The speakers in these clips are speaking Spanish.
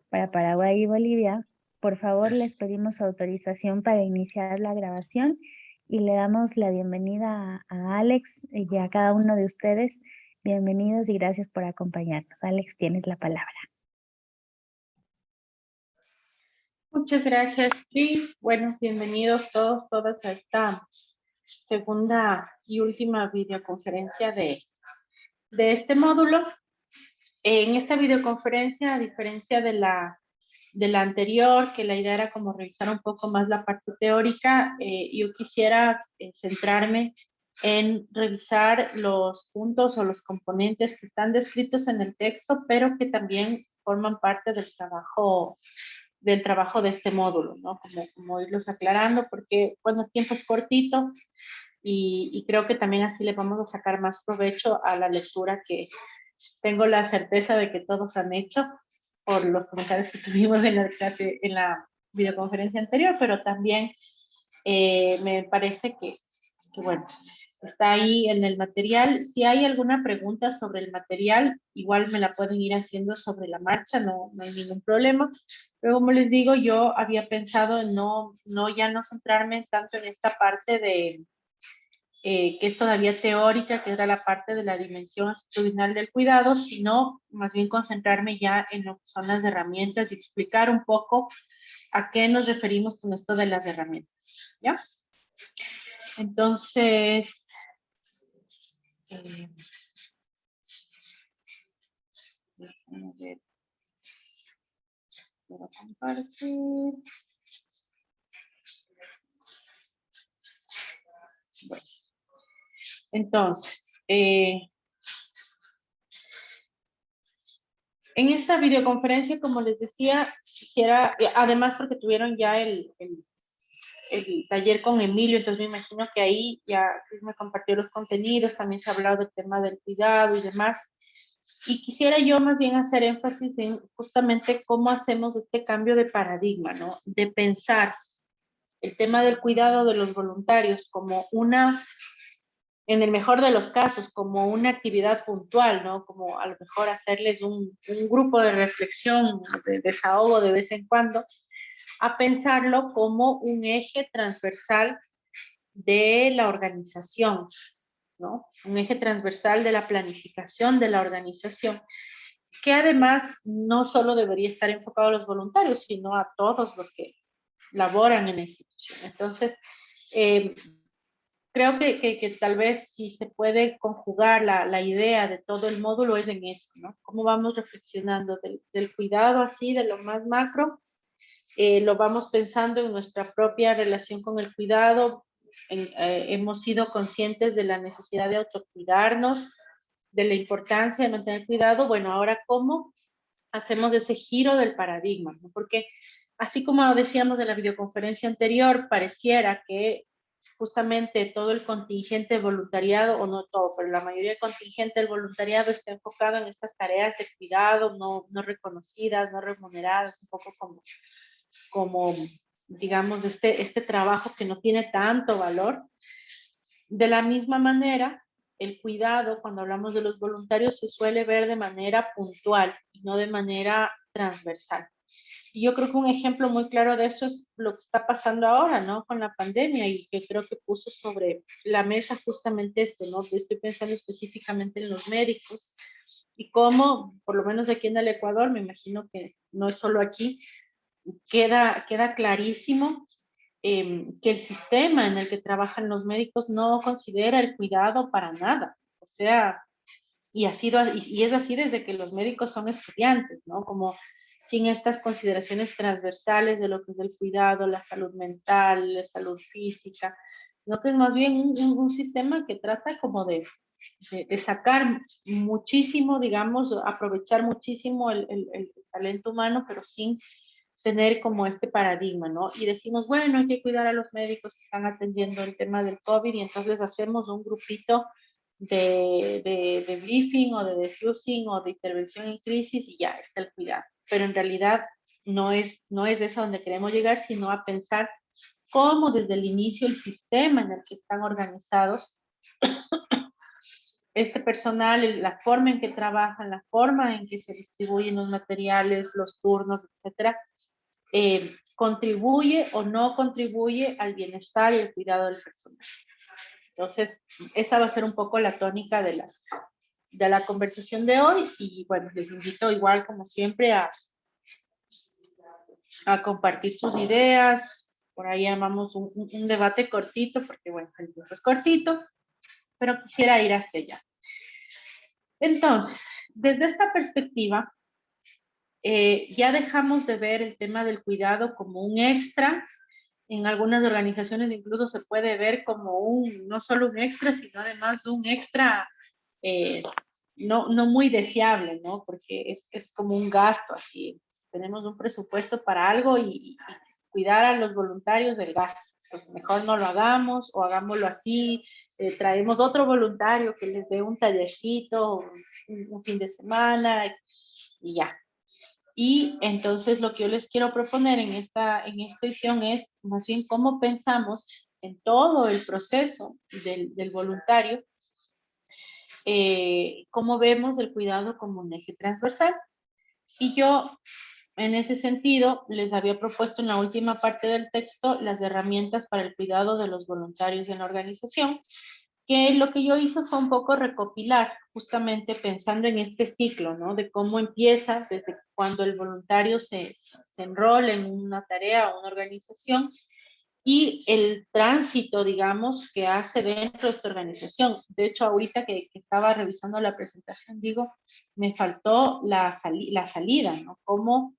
para Paraguay y Bolivia. Por favor, les pedimos autorización para iniciar la grabación y le damos la bienvenida a Alex y a cada uno de ustedes. Bienvenidos y gracias por acompañarnos. Alex, tienes la palabra. Muchas gracias, Cris. Bueno, bienvenidos todos, todas a esta segunda y última videoconferencia de este módulo. En esta videoconferencia, a diferencia de la anterior, que la idea era como revisar un poco más la parte teórica, yo quisiera centrarme en revisar los puntos o los componentes que están descritos en el texto, pero que también forman parte del trabajo de este módulo, ¿no? Como irlos aclarando, porque, bueno, el tiempo es cortito y creo que también así le vamos a sacar más provecho a la lectura que tengo la certeza de que todos han hecho por los comentarios que tuvimos en la clase, en la videoconferencia anterior, pero también me parece que, bueno, está ahí en el material. Si hay alguna pregunta sobre el material, igual me la pueden ir haciendo sobre la marcha, no hay ningún problema. Pero como les digo, yo había pensado en ya no centrarme tanto en esta parte de que es todavía teórica, que era la parte de la dimensión actitudinal del cuidado, sino más bien concentrarme ya en lo que son las herramientas y explicar un poco a qué nos referimos con esto de las herramientas, ¿ya? Entonces, déjenme ver, quiero compartir. Bueno, entonces, en esta videoconferencia, como les decía, quisiera, además porque tuvieron ya el taller con Emilio, entonces me imagino que ahí ya me compartió los contenidos, también se ha hablado del tema del cuidado y demás. Y quisiera yo más bien hacer énfasis en justamente cómo hacemos este cambio de paradigma, ¿no? De pensar el tema del cuidado de los voluntarios como en el mejor de los casos, como una actividad puntual, ¿no? Como a lo mejor hacerles un grupo de reflexión, de desahogo de vez en cuando, a pensarlo como un eje transversal de la organización, ¿no? Un eje transversal de la planificación de la organización, que además no solo debería estar enfocado a los voluntarios, sino a todos los que laboran en la institución. Entonces, creo que tal vez si se puede conjugar la idea de todo el módulo es en eso, ¿no? Cómo vamos reflexionando del cuidado así, de lo más macro, lo vamos pensando en nuestra propia relación con el cuidado, hemos sido conscientes de la necesidad de autocuidarnos, de la importancia de mantener cuidado. Bueno, ahora cómo hacemos ese giro del paradigma, ¿no? Porque así como decíamos en la videoconferencia anterior, pareciera que justamente todo el contingente voluntariado, o no todo, pero la mayoría del contingente del voluntariado está enfocado en estas tareas de cuidado no reconocidas, no remuneradas, un poco como digamos, este trabajo que no tiene tanto valor. De la misma manera, el cuidado, cuando hablamos de los voluntarios, se suele ver de manera puntual y no de manera transversal. Y yo creo que un ejemplo muy claro de eso es lo que está pasando ahora, ¿no? Con la pandemia y que creo que puso sobre la mesa justamente esto, ¿no? Estoy pensando específicamente en los médicos y cómo, por lo menos aquí en el Ecuador, me imagino que no es solo aquí, queda clarísimo que el sistema en el que trabajan los médicos no considera el cuidado para nada. O sea, y es así desde que los médicos son estudiantes, ¿no? Como sin estas consideraciones transversales de lo que es el cuidado, la salud mental, la salud física, ¿no? Que es más bien un sistema que trata como de sacar muchísimo, digamos, aprovechar muchísimo el talento humano, pero sin tener como este paradigma, ¿no? Y decimos, bueno, hay que cuidar a los médicos que están atendiendo el tema del COVID y entonces hacemos un grupito de briefing o de defusing o de intervención en crisis y ya está el cuidado. Pero en realidad no es eso donde queremos llegar, sino a pensar cómo desde el inicio el sistema en el que están organizados este personal, la forma en que trabajan, la forma en que se distribuyen los materiales, los turnos, etcétera, contribuye o no contribuye al bienestar y el cuidado del personal. Entonces, esa va a ser un poco la tónica de la conversación de hoy y bueno, les invito igual como siempre a compartir sus ideas. Por ahí armamos un debate cortito porque bueno, el tiempo es cortito, pero quisiera ir hacia allá. Entonces, desde esta perspectiva, ya dejamos de ver el tema del cuidado como un extra. En algunas organizaciones incluso se puede ver como no solo un extra, sino además un extra eh, no muy deseable, ¿no? Porque es como un gasto así. Tenemos un presupuesto para algo y cuidar a los voluntarios del gasto. Pues mejor no lo hagamos o hagámoslo así. Traemos otro voluntario que les dé un tallercito, un fin de semana y ya. Y entonces lo que yo les quiero proponer en esta edición es más bien cómo pensamos en todo el proceso del voluntario, cómo vemos el cuidado como un eje transversal. Y yo, en ese sentido, les había propuesto en la última parte del texto las herramientas para el cuidado de los voluntarios en la organización, que lo que yo hice fue un poco recopilar, justamente pensando en este ciclo, ¿no? De cómo empieza desde cuando el voluntario se enrola en una tarea o una organización y el tránsito, digamos, que hace dentro de esta organización. De hecho, ahorita que estaba revisando la presentación, digo, me faltó la salida, ¿no? Cómo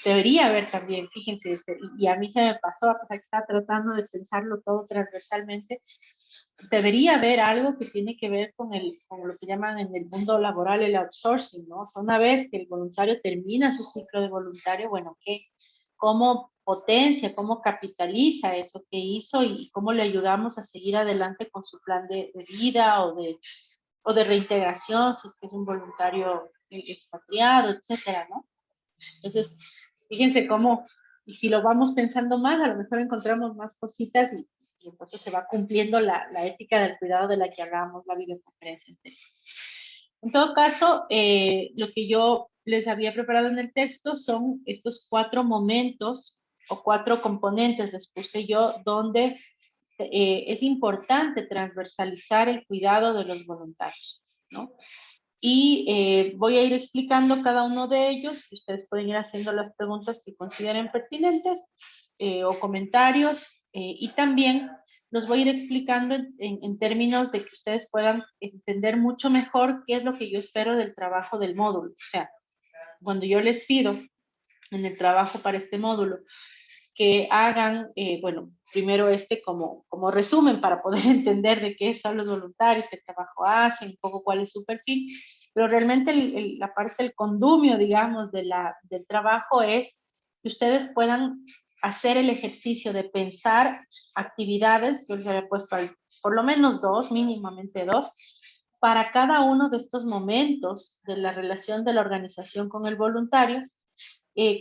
debería haber también, fíjense, y a mí se me pasó, a pesar que estaba tratando de pensarlo todo transversalmente, debería haber algo que tiene que ver con lo que llaman en el mundo laboral el outsourcing, ¿no? O sea, una vez que el voluntario termina su ciclo de voluntario, bueno, ¿cómo potencia, cómo capitaliza eso que hizo y cómo le ayudamos a seguir adelante con su plan de vida o de reintegración, si es que es un voluntario expatriado, etcétera, ¿no? Entonces, fíjense cómo, y si lo vamos pensando más, a lo mejor encontramos más cositas y entonces se va cumpliendo la ética del cuidado de la que hablábamos la videoconferencia. En todo caso, lo que yo les había preparado en el texto son estos 4 momentos o 4 componentes, les puse yo, donde es importante transversalizar el cuidado de los voluntarios, ¿no? Y voy a ir explicando cada uno de ellos, y ustedes pueden ir haciendo las preguntas que consideren pertinentes o comentarios, y también los voy a ir explicando en términos de que ustedes puedan entender mucho mejor qué es lo que yo espero del trabajo del módulo. O sea, cuando yo les pido en el trabajo para este módulo que hagan, bueno, primero como resumen para poder entender de qué son los voluntarios, qué trabajo hacen, un poco cuál es su perfil, pero realmente la parte del condumio, digamos, del trabajo es que ustedes puedan hacer el ejercicio de pensar actividades, yo les había puesto por lo menos 2, mínimamente 2, para cada uno de estos momentos de la relación de la organización con el voluntario,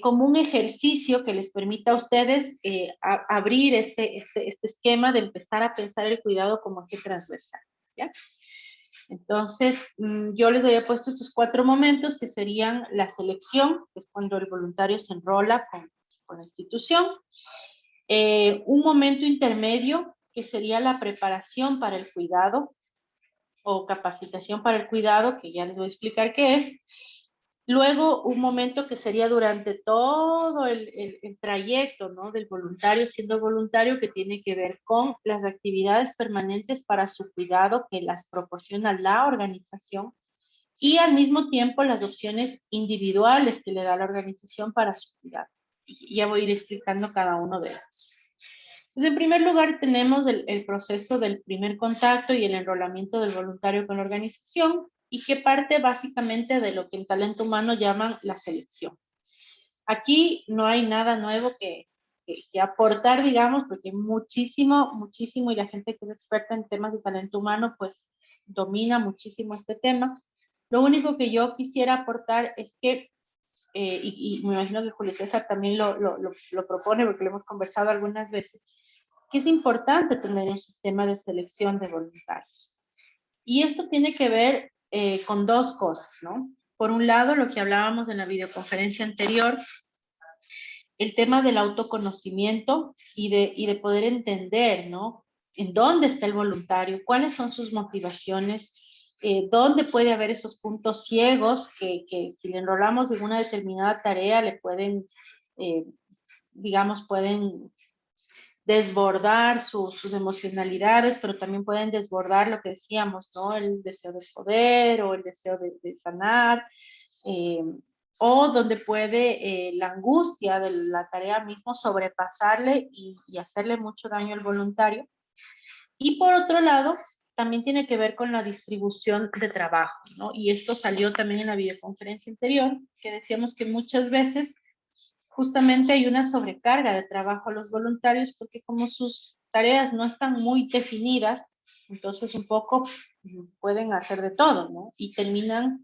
como un ejercicio que les permita a ustedes abrir este esquema de empezar a pensar el cuidado como eje transversal, ¿ya? Entonces, yo les había puesto estos 4 momentos que serían la selección, que es cuando el voluntario se enrola con la institución, un momento intermedio, que sería la preparación para el cuidado o capacitación para el cuidado, que ya les voy a explicar qué es. Luego, un momento que sería durante todo el trayecto, ¿no? Del voluntario siendo voluntario, que tiene que ver con las actividades permanentes para su cuidado que las proporciona la organización y al mismo tiempo las opciones individuales que le da la organización para su cuidado. Y ya voy a ir explicando cada uno de estos. Entonces, en primer lugar, tenemos el proceso del primer contacto y el enrolamiento del voluntario con la organización, y que parte básicamente de lo que en talento humano llaman la selección. Aquí no hay nada nuevo que aportar, digamos, porque muchísimo, y la gente que es experta en temas de talento humano, pues domina muchísimo este tema. Lo único que yo quisiera aportar es que, y me imagino que Julio César también lo propone porque lo hemos conversado algunas veces, que es importante tener un sistema de selección de voluntarios. Y esto tiene que ver con dos cosas, ¿no? Por un lado, lo que hablábamos en la videoconferencia anterior, el tema del autoconocimiento y de poder entender, ¿no? En dónde está el voluntario, cuáles son sus motivaciones, dónde puede haber esos puntos ciegos que si le enrolamos en una determinada tarea le pueden, eh, digamos, pueden desbordar sus emocionalidades, pero también pueden desbordar lo que decíamos, ¿no? El deseo de poder o el deseo de sanar, eh, o donde puede la angustia de la tarea mismo sobrepasarle y hacerle mucho daño al voluntario. Y por otro lado, también tiene que ver con la distribución de trabajo, ¿no? Y esto salió también en la videoconferencia anterior, que decíamos que muchas veces justamente hay una sobrecarga de trabajo a los voluntarios porque como sus tareas no están muy definidas, entonces un poco pueden hacer de todo, ¿no? Y terminan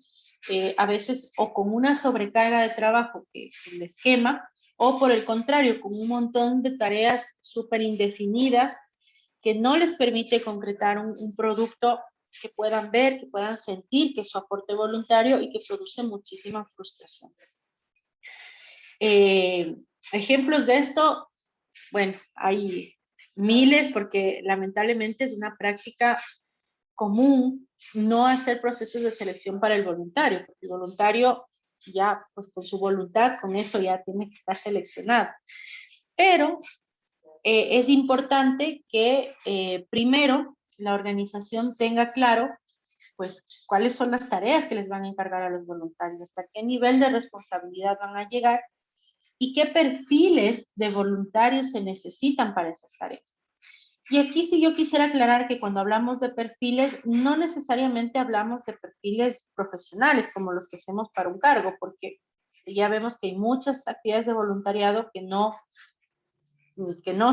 a veces o con una sobrecarga de trabajo que les quema, o por el contrario, con un montón de tareas súper indefinidas que no les permite concretar un producto que puedan ver, que puedan sentir que es su aporte voluntario y que produce muchísima frustración. Eh, Ejemplos de esto, bueno, hay miles porque lamentablemente es una práctica común no hacer procesos de selección para el voluntario, porque el voluntario ya, pues con su voluntad, con eso ya tiene que estar seleccionado. Pero es importante que primero la organización tenga claro pues cuáles son las tareas que les van a encargar a los voluntarios, hasta qué nivel de responsabilidad van a llegar y qué perfiles de voluntarios se necesitan para esas tareas. Y aquí sí yo quisiera aclarar que cuando hablamos de perfiles, no necesariamente hablamos de perfiles profesionales como los que hacemos para un cargo, porque ya vemos que hay muchas actividades de voluntariado que no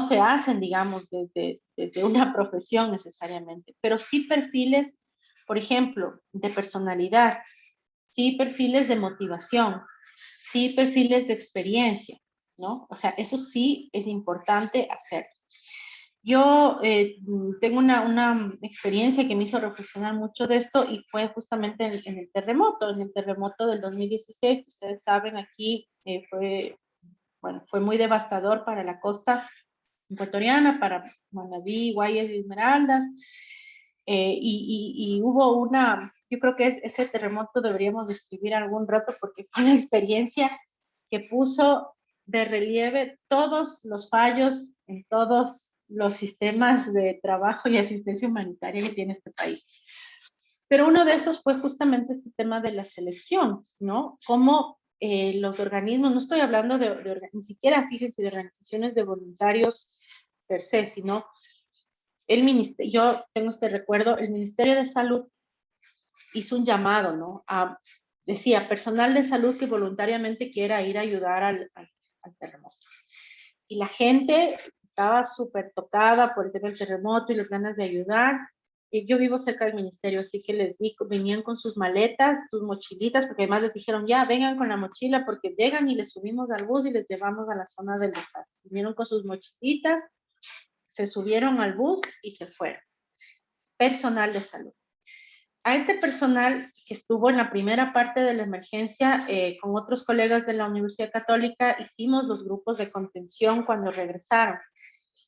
se hacen, digamos, desde una profesión necesariamente, pero sí perfiles, por ejemplo, de personalidad, sí perfiles de motivación, sí perfiles de experiencia, ¿no? O sea, eso sí es importante hacer. Yo tengo una experiencia que me hizo reflexionar mucho de esto y fue justamente en el terremoto del 2016, ustedes saben, aquí fue muy devastador para la costa ecuatoriana, para Manabí, Guayas y Esmeraldas, y hubo yo creo que ese terremoto deberíamos describir algún rato porque fue una experiencia que puso de relieve todos los fallos en todos los sistemas de trabajo y asistencia humanitaria que tiene este país. Pero uno de esos fue justamente este tema de la selección, ¿no? Cómo los organismos, no estoy hablando ni siquiera, fíjense, de organizaciones de voluntarios per se, sino yo tengo este recuerdo, el Ministerio de Salud hizo un llamado, ¿no? Decía, personal de salud que voluntariamente quiera ir a ayudar al terremoto. Y la gente estaba súper tocada por el tema del terremoto y las ganas de ayudar. Y yo vivo cerca del ministerio, así que les vi, venían con sus maletas, sus mochilitas, porque además les dijeron, ya, vengan con la mochila, porque llegan y les subimos al bus y les llevamos a la zona del desastre. Vinieron con sus mochilitas, se subieron al bus y se fueron. Personal de salud. A este personal que estuvo en la primera parte de la emergencia, con otros colegas de la Universidad Católica, hicimos los grupos de contención cuando regresaron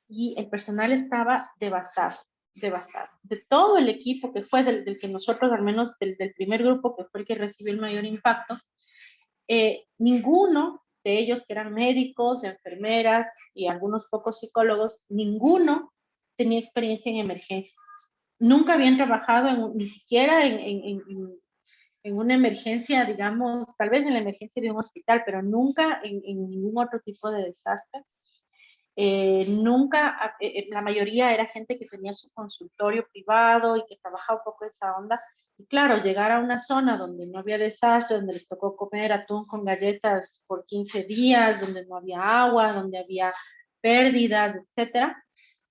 y el personal estaba devastado, devastado. De todo el equipo que fue del que nosotros, al menos del primer grupo, que fue el que recibió el mayor impacto, ninguno de ellos, que eran médicos, enfermeras y algunos pocos psicólogos, ninguno tenía experiencia en emergencia. Nunca habían trabajado ni siquiera en una emergencia, digamos, tal vez en la emergencia de un hospital, pero nunca en ningún otro tipo de desastre. Nunca, la mayoría era gente que tenía su consultorio privado y que trabajaba un poco esa onda. Y claro, llegar a una zona donde no había desastre, donde les tocó comer atún con galletas por 15 días, donde no había agua, donde había pérdidas, etcétera,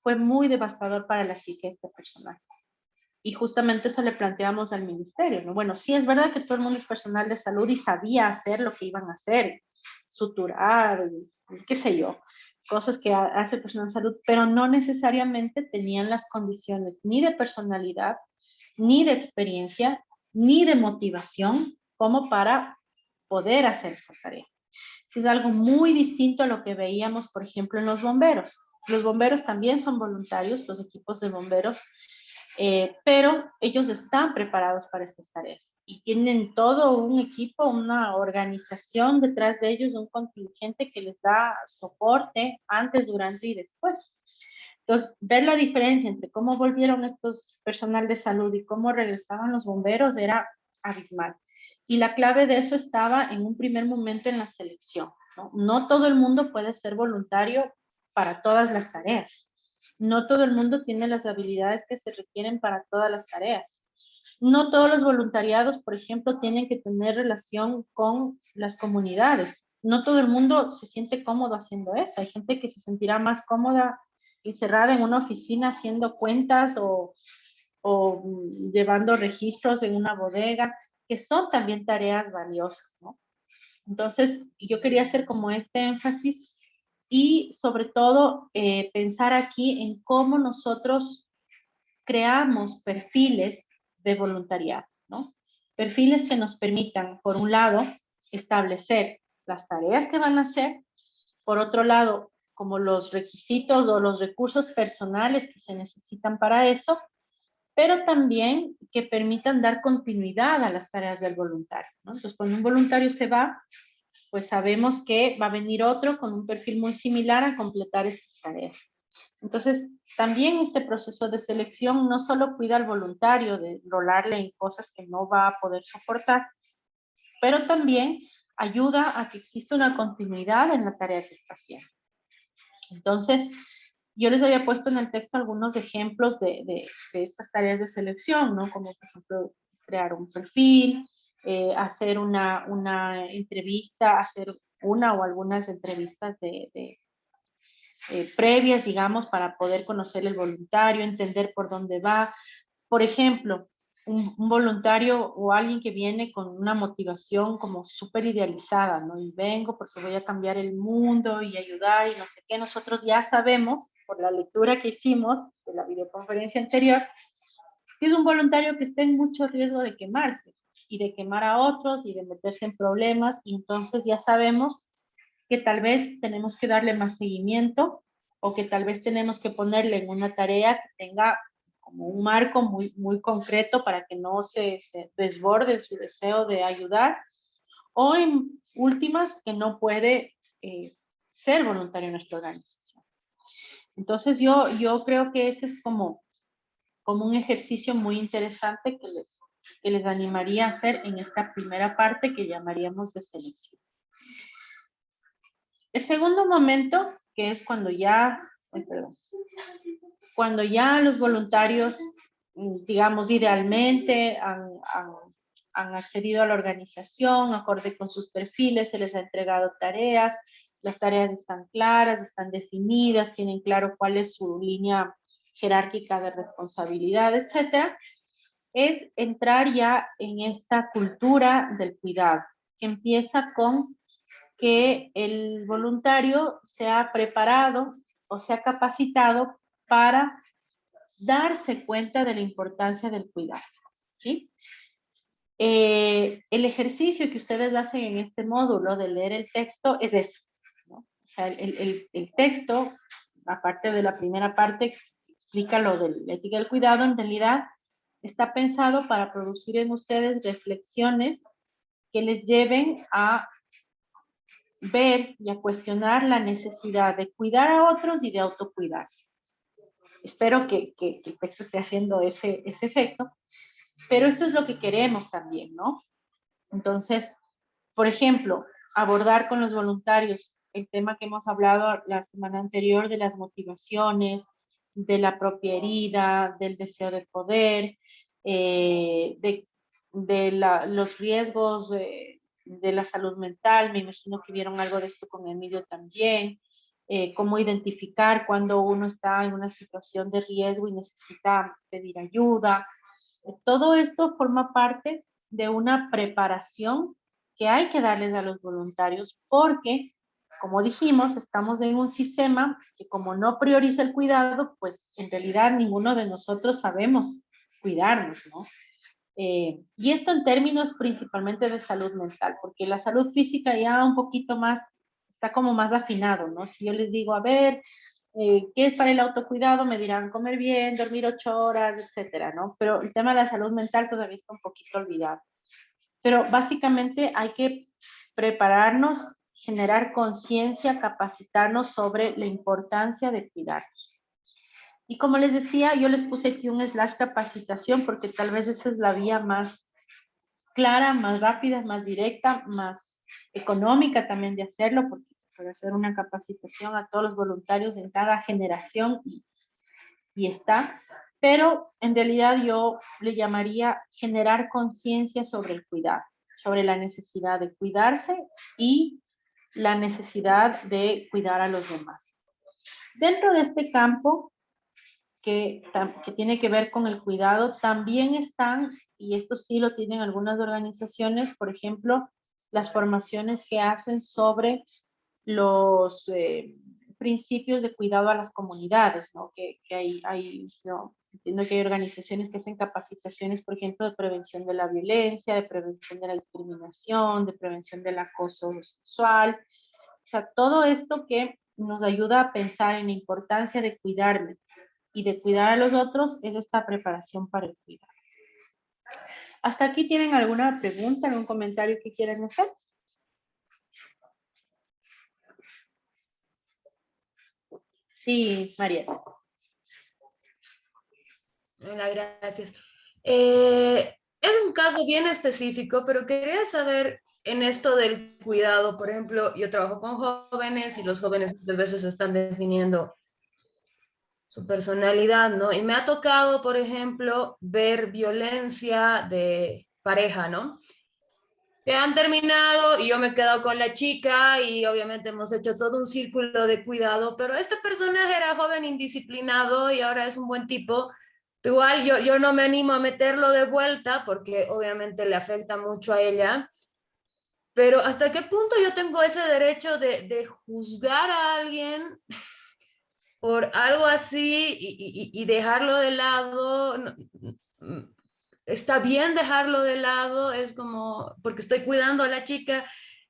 fue muy devastador para la psique de este personal. Y justamente eso le planteamos al ministerio, ¿no? Bueno, sí es verdad que todo el mundo es personal de salud y sabía hacer lo que iban a hacer, suturar, qué sé yo, cosas que hace el personal de salud, pero no necesariamente tenían las condiciones ni de personalidad, ni de experiencia, ni de motivación como para poder hacer esa tarea. Es algo muy distinto a lo que veíamos, por ejemplo, en los bomberos. Los bomberos también son voluntarios, los equipos de bomberos, pero ellos están preparados para estas tareas y tienen todo un equipo, una organización detrás de ellos, un contingente que les da soporte antes, durante y después. Entonces, ver la diferencia entre cómo volvieron estos personal de salud y cómo regresaban los bomberos era abismal. Y la clave de eso estaba en un primer momento en la selección, ¿no? No todo el mundo puede ser voluntario para todas las tareas. No todo el mundo tiene las habilidades que se requieren para todas las tareas. No todos los voluntariados, por ejemplo, tienen que tener relación con las comunidades. No todo el mundo se siente cómodo haciendo eso. Hay gente que se sentirá más cómoda encerrada en una oficina haciendo cuentas o llevando registros en una bodega, que son también tareas valiosas, ¿no? Entonces, yo quería hacer como este énfasis y sobre todo pensar aquí en cómo nosotros creamos perfiles de voluntariado, ¿no? Perfiles que nos permitan, por un lado, establecer las tareas que van a hacer, por otro lado, como los requisitos o los recursos personales que se necesitan para eso, pero también que permitan dar continuidad a las tareas del voluntario, ¿no? Entonces, cuando un voluntario se va, pues sabemos que va a venir otro con un perfil muy similar a completar estas tareas. Entonces, también este proceso de selección no solo cuida al voluntario de rolarle en cosas que no va a poder soportar, pero también ayuda a que exista una continuidad en la tarea que está haciendo. Entonces, yo les había puesto en el texto algunos ejemplos de estas tareas de selección, ¿no? Como, por ejemplo, crear un perfil, hacer una entrevista, hacer una o algunas entrevistas previas, digamos, para poder conocer el voluntario, entender por dónde va. Por ejemplo, un voluntario o alguien que viene con una motivación como súper idealizada, ¿no? Y vengo porque voy a cambiar el mundo y ayudar y no sé qué. Nosotros ya sabemos, por la lectura que hicimos de la videoconferencia anterior, que es un voluntario que está en mucho riesgo de quemarse y de quemar a otros y de meterse en problemas. Y entonces ya sabemos que tal vez tenemos que darle más seguimiento o que tal vez tenemos que ponerle en una tarea que tenga como un marco muy, muy concreto para que no se desborde su deseo de ayudar, o en últimas que no puede ser voluntario en nuestra organización. Entonces yo creo que ese es como un ejercicio muy interesante que les animaría a hacer en esta primera parte que llamaríamos de selección. El segundo momento, que es cuando ya los voluntarios, digamos, idealmente han accedido a la organización, acorde con sus perfiles, se les ha entregado tareas, las tareas están claras, están definidas, tienen claro cuál es su línea jerárquica de responsabilidad, etcétera, es entrar ya en esta cultura del cuidado, que empieza con que el voluntario sea preparado o sea capacitado para darse cuenta de la importancia del cuidado, ¿sí? El ejercicio que ustedes hacen en este módulo de leer el texto es eso, ¿no? O sea, el texto, aparte de la primera parte, que explica lo de la ética del cuidado, en realidad está pensado para producir en ustedes reflexiones que les lleven a ver y a cuestionar la necesidad de cuidar a otros y de autocuidarse. Espero que el texto esté haciendo ese efecto, pero esto es lo que queremos también, ¿no? Entonces, por ejemplo, abordar con los voluntarios el tema que hemos hablado la semana anterior de las motivaciones, de la propia herida, del deseo de poder, los riesgos de la salud mental. Me imagino que vieron algo de esto con Emilio también. Cómo identificar cuando uno está en una situación de riesgo y necesita pedir ayuda. Todo esto forma parte de una preparación que hay que darles a los voluntarios porque, como dijimos, estamos en un sistema que como no prioriza el cuidado, pues en realidad ninguno de nosotros sabemos cuidarnos, ¿no? Y esto en términos principalmente de salud mental, porque la salud física ya un poquito más, está como más afinado, ¿no? Si yo les digo, a ver, ¿qué es para el autocuidado? Me dirán comer bien, dormir 8 horas, etcétera, ¿no? Pero el tema de la salud mental todavía está un poquito olvidado. Pero básicamente hay que prepararnos, generar conciencia, capacitarnos sobre la importancia de cuidarnos. Y como les decía, yo les puse aquí un slash capacitación porque tal vez esa es la vía más clara, más rápida, más directa, más económica también de hacerlo, porque se puede hacer una capacitación a todos los voluntarios en cada generación y está. Pero en realidad yo le llamaría generar conciencia sobre el cuidado, sobre la necesidad de cuidarse y la necesidad de cuidar a los demás. Dentro de este campo, que tiene que ver con el cuidado, también están, y esto sí lo tienen algunas organizaciones, por ejemplo, las formaciones que hacen sobre los principios de cuidado a las comunidades, ¿no? Que hay ¿no? Entiendo que hay organizaciones que hacen capacitaciones, por ejemplo, de prevención de la violencia, de prevención de la discriminación, de prevención del acoso sexual, o sea, todo esto que nos ayuda a pensar en la importancia de cuidarme y de cuidar a los otros es esta preparación para el cuidado. ¿Hasta aquí tienen alguna pregunta, algún comentario que quieran hacer? Sí, María. Hola, gracias. Es un caso bien específico, pero quería saber en esto del cuidado, por ejemplo, yo trabajo con jóvenes y los jóvenes muchas veces están definiendo su personalidad, ¿no? Y me ha tocado, por ejemplo, ver violencia de pareja, ¿no? Que han terminado y yo me he quedado con la chica y obviamente hemos hecho todo un círculo de cuidado, pero este personaje era joven indisciplinado y ahora es un buen tipo. Igual yo no me animo a meterlo de vuelta porque obviamente le afecta mucho a ella, pero ¿hasta qué punto yo tengo ese derecho de juzgar a alguien por algo así y dejarlo de lado? Está bien dejarlo de lado, es como, porque estoy cuidando a la chica,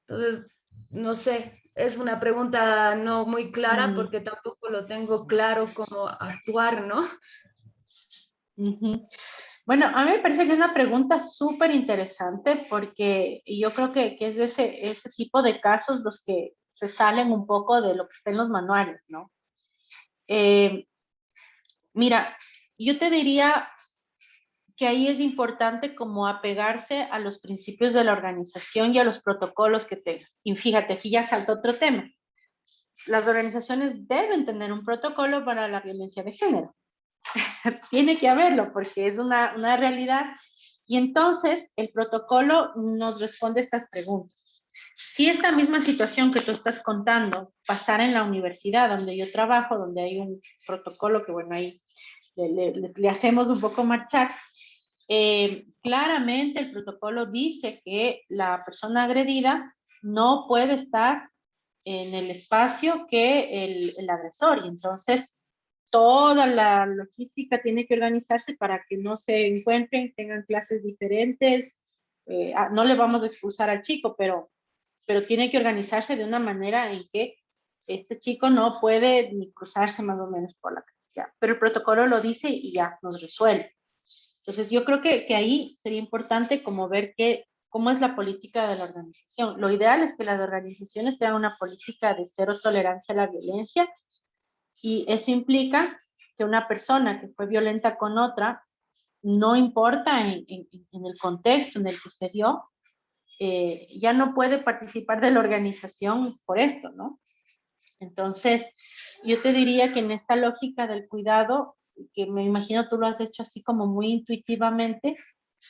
entonces, no sé, es una pregunta no muy clara Mm, porque tampoco lo tengo claro cómo actuar, ¿no? ujú. Bueno, a mí me parece que es una pregunta súper interesante porque yo creo que es de ese tipo de casos los que se salen un poco de lo que está en los manuales, ¿no? Eh, Mira, yo te diría que ahí es importante como apegarse a los principios de la organización y a los protocolos que tengas. Y fíjate, aquí ya salta otro tema. Las organizaciones deben tener un protocolo para la violencia de género. Tiene que haberlo porque es una realidad. Y entonces el protocolo nos responde estas preguntas. Si esta misma situación que tú estás contando pasara en la universidad donde yo trabajo, donde hay un protocolo que, bueno, ahí le hacemos un poco marchar, claramente el protocolo dice que la persona agredida no puede estar en el espacio que el agresor. Y entonces toda la logística tiene que organizarse para que no se encuentren, tengan clases diferentes. No le vamos a expulsar al chico, pero tiene que organizarse de una manera en que este chico no puede ni cruzarse más o menos por la calle. Pero el protocolo lo dice y ya nos resuelve. Entonces yo creo que ahí sería importante como ver cómo es la política de la organización. Lo ideal es que las organizaciones tengan una política de cero tolerancia a la violencia y eso implica que una persona que fue violenta con otra, no importa en el contexto en el que se dio, ya no puede participar de la organización por esto, ¿no? Entonces, yo te diría que en esta lógica del cuidado, que me imagino tú lo has hecho así como muy intuitivamente,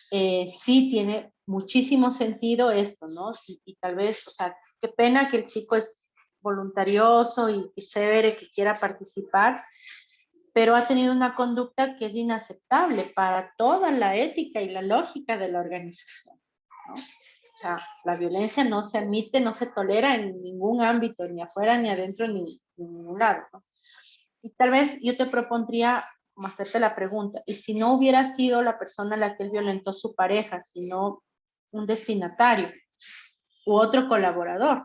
sí tiene muchísimo sentido esto, ¿no? Y tal vez, o sea, qué pena que el chico es voluntarioso y chévere que quiera participar, pero ha tenido una conducta que es inaceptable para toda la ética y la lógica de la organización, ¿no? O sea, la violencia no se admite, no se tolera en ningún ámbito, ni afuera, ni adentro, ni en ningún lado, ¿no? Y tal vez yo te propondría como hacerte la pregunta, y si no hubiera sido la persona a la que él violentó su pareja, sino un destinatario u otro colaborador,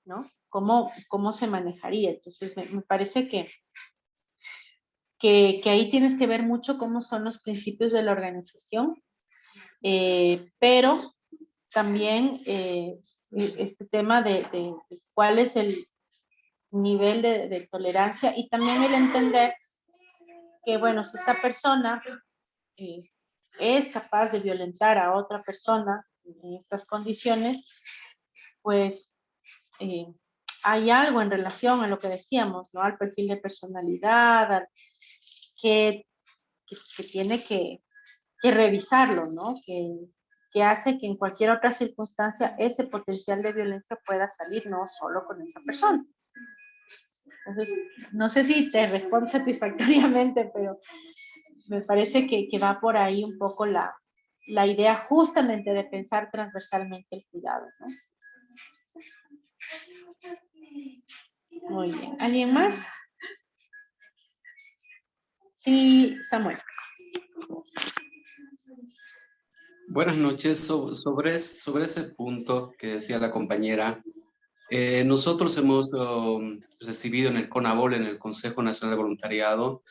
¿no? ¿Cómo se manejaría? Entonces, me parece que ahí tienes que ver mucho cómo son los principios de la organización, pero también este tema de cuál es el nivel de tolerancia y también el entender que, bueno, si esta persona es capaz de violentar a otra persona en estas condiciones, pues hay algo en relación a lo que decíamos, ¿no? Al perfil de personalidad, que tiene que revisarlo, ¿no? Que hace que en cualquier otra circunstancia ese potencial de violencia pueda salir, no solo con esa persona. Entonces, no sé si te respondo satisfactoriamente, pero me parece que va por ahí un poco la idea justamente de pensar transversalmente el cuidado, ¿no? Muy bien. ¿Alguien más? Sí, Samuel. Buenas noches. Sobre ese punto que decía la compañera, nosotros hemos recibido en el CONAVOL, en el Consejo Nacional de Voluntariado,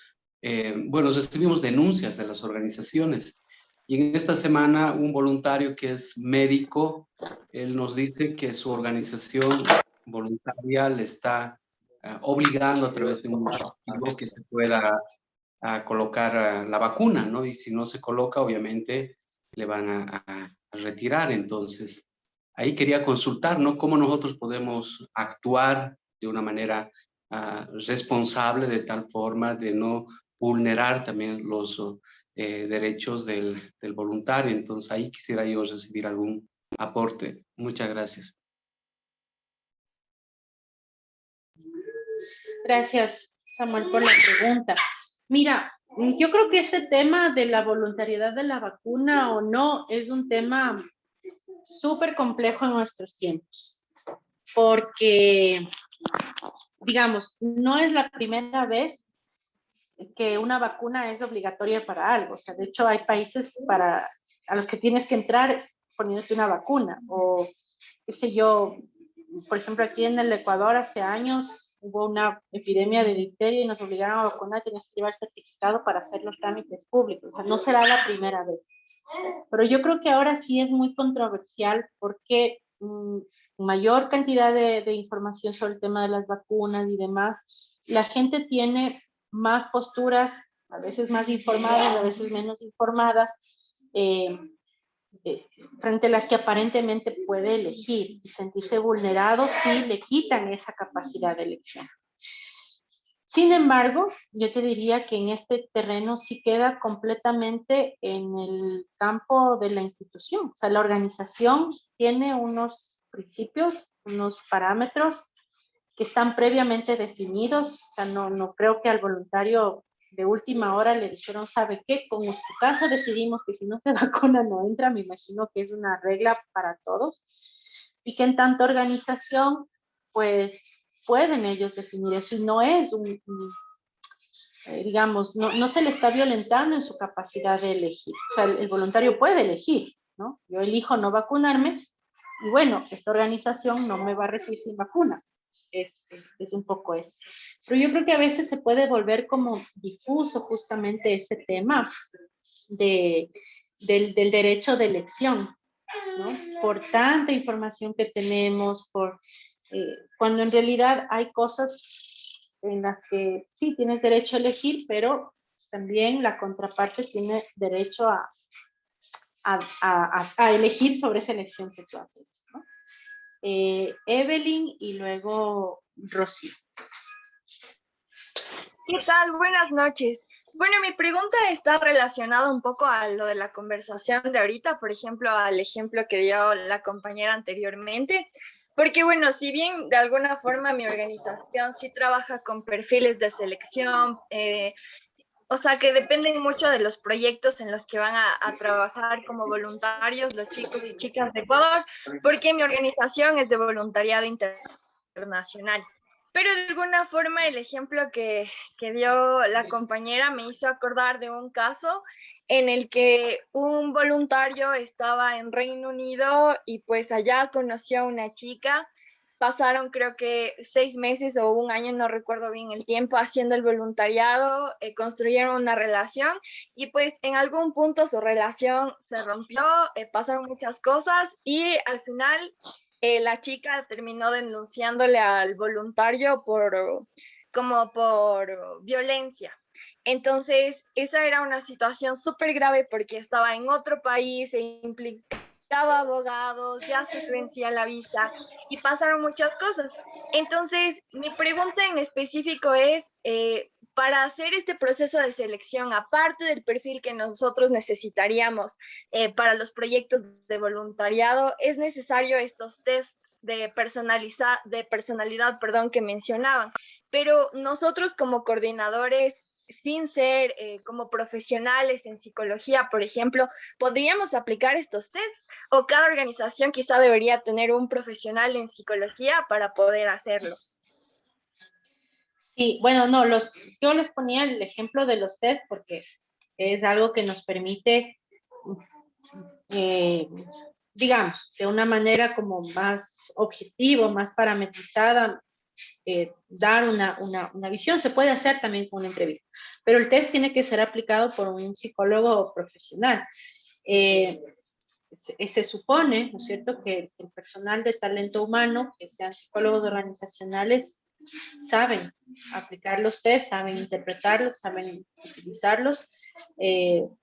bueno, recibimos denuncias de las organizaciones. Y en esta semana un voluntario que es médico, él nos dice que su organización voluntaria le está obligando a través de un dispositivo que se pueda colocar la vacuna, ¿no? Y si no se coloca, obviamente le van a retirar. Entonces, ahí quería consultar, ¿no? Cómo nosotros podemos actuar de una manera responsable, de tal forma de no vulnerar también los derechos del voluntario. Entonces, ahí quisiera yo recibir algún aporte. Muchas gracias. Gracias, Samuel, por la pregunta. Mira, yo creo que este tema de la voluntariedad de la vacuna o no es un tema súper complejo en nuestros tiempos, porque, digamos, no es la primera vez que una vacuna es obligatoria para algo. O sea, de hecho, hay países a los que tienes que entrar poniéndote una vacuna, o qué sé yo, por ejemplo, aquí en el Ecuador hace años hubo una epidemia de difteria y nos obligaron a vacunar, tenías que llevar certificado para hacer los trámites públicos. O sea, no será la primera vez. Pero yo creo que ahora sí es muy controversial porque mayor cantidad de información sobre el tema de las vacunas y demás, la gente tiene más posturas, a veces más informadas, a veces menos informadas, frente a las que aparentemente puede elegir y sentirse vulnerado si le quitan esa capacidad de elección. Sin embargo, yo te diría que en este terreno sí queda completamente en el campo de la institución. O sea, la organización tiene unos principios, unos parámetros que están previamente definidos. O sea, no creo que al voluntario de última hora le dijeron, ¿sabe qué? Con su caso decidimos que si no se vacuna no entra. Me imagino que es una regla para todos. Y que en tanta organización, pues pueden ellos definir eso y no es digamos, no se le está violentando en su capacidad de elegir. O sea, el voluntario puede elegir, ¿no? Yo elijo no vacunarme y bueno, esta organización no me va a recibir sin vacuna. Es un poco eso. Pero yo creo que a veces se puede volver como difuso justamente ese tema del derecho de elección, ¿no? Por tanta información que tenemos, cuando en realidad hay cosas en las que sí tienes derecho a elegir, pero también la contraparte tiene derecho a elegir sobre esa elección que tú haces, ¿no? Evelyn y luego Rocío. ¿Qué tal? Buenas noches. Bueno, mi pregunta está relacionada un poco a lo de la conversación de ahorita, por ejemplo, al ejemplo que dio la compañera anteriormente, porque bueno, si bien de alguna forma mi organización sí trabaja con perfiles de selección, o sea que dependen mucho de los proyectos en los que van a trabajar como voluntarios los chicos y chicas de Ecuador, porque mi organización es de voluntariado internacional. pero de alguna forma el ejemplo que dio la compañera me hizo acordar de un caso en el que un voluntario estaba en Reino Unido y pues allá conoció a una chica. Pasaron creo que 6 meses o un año, no recuerdo bien el tiempo, haciendo el voluntariado, construyeron una relación y pues en algún punto su relación se rompió, pasaron muchas cosas y al final la chica terminó denunciándole al voluntario como por violencia. Entonces, esa era una situación súper grave porque estaba en otro país e implicaba abogados, ya se vencía la visa y pasaron muchas cosas. Entonces, mi pregunta en específico es, para hacer este proceso de selección, aparte del perfil que nosotros necesitaríamos para los proyectos de voluntariado, es necesario estos test de personalidad, perdón, que mencionaban. Pero nosotros como coordinadores, sin ser como profesionales en psicología, por ejemplo, ¿podríamos aplicar estos tests? ¿O cada organización quizá debería tener un profesional en psicología para poder hacerlo? Sí, bueno, no, yo les ponía el ejemplo de los test porque es algo que nos permite, eh, digamos, de una manera como más objetivo, más parametrizada, dar una visión. Se puede hacer también con una entrevista, pero el test tiene que ser aplicado por un psicólogo profesional. Se supone, ¿no es cierto?, que el personal de talento humano, que sean psicólogos organizacionales, saben aplicar los test, saben interpretarlos, saben utilizarlos,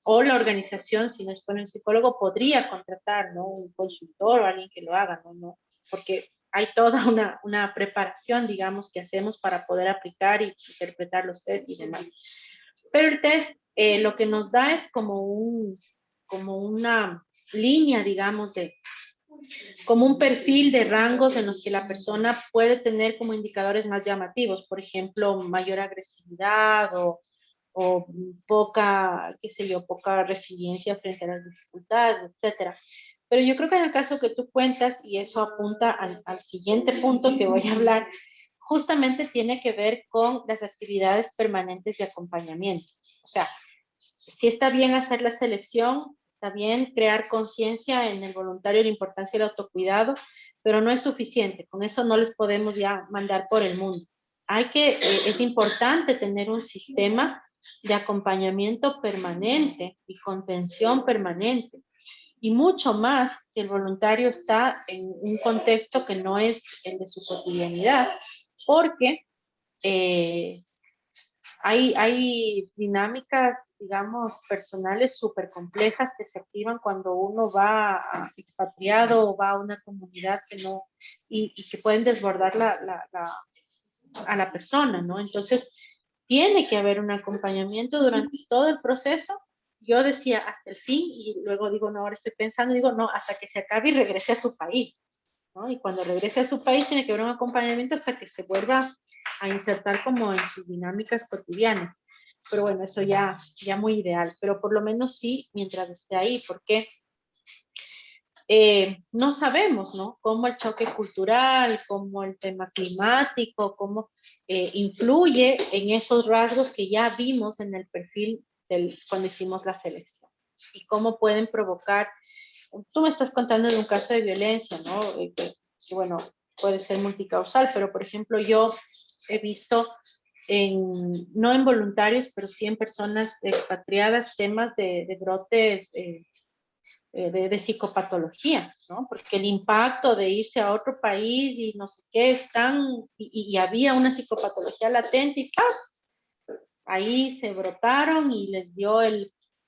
o la organización, si no es con un psicólogo, podría contratar, ¿no?, un consultor o alguien que lo haga, ¿no? Porque hay toda una preparación, digamos, que hacemos para poder aplicar y interpretar los test y demás. Pero el test lo que nos da es como una línea, digamos, como un perfil de rangos en los que la persona puede tener como indicadores más llamativos, por ejemplo, mayor agresividad o poca, qué sé yo, poca resiliencia frente a las dificultades, etcétera. Pero yo creo que en el caso que tú cuentas, y eso apunta al siguiente punto que voy a hablar, justamente tiene que ver con las actividades permanentes de acompañamiento. O sea, sí está bien hacer la selección, está bien crear conciencia en el voluntario de la importancia del autocuidado, pero no es suficiente. Con eso no les podemos ya mandar por el mundo. Es importante tener un sistema de acompañamiento permanente y contención permanente. Y mucho más si el voluntario está en un contexto que no es el de su cotidianidad, porque hay dinámicas, digamos, personales súper complejas que se activan cuando uno va expatriado o va a una comunidad que no, y que pueden desbordar a la persona, ¿no? Entonces, tiene que haber un acompañamiento durante todo el proceso. Yo decía hasta el fin y luego digo, no, ahora estoy pensando, digo, no, hasta que se acabe y regrese a su país, ¿no? Y cuando regrese a su país tiene que haber un acompañamiento hasta que se vuelva a insertar como en sus dinámicas cotidianas. Pero bueno, eso ya muy ideal, pero por lo menos sí, mientras esté ahí, porque no sabemos, ¿no?, cómo el choque cultural, cómo el tema climático, cómo influye en esos rasgos que ya vimos en el perfil cuando hicimos la selección y cómo pueden provocar. Tú me estás contando de un caso de violencia, ¿no? Que bueno, puede ser multicausal, pero por ejemplo yo he visto no en voluntarios, pero sí en personas expatriadas, temas de brotes de psicopatología, ¿no? Porque el impacto de irse a otro país y no sé qué es tan, y había una psicopatología latente y ¡pam!, ahí se brotaron y les dio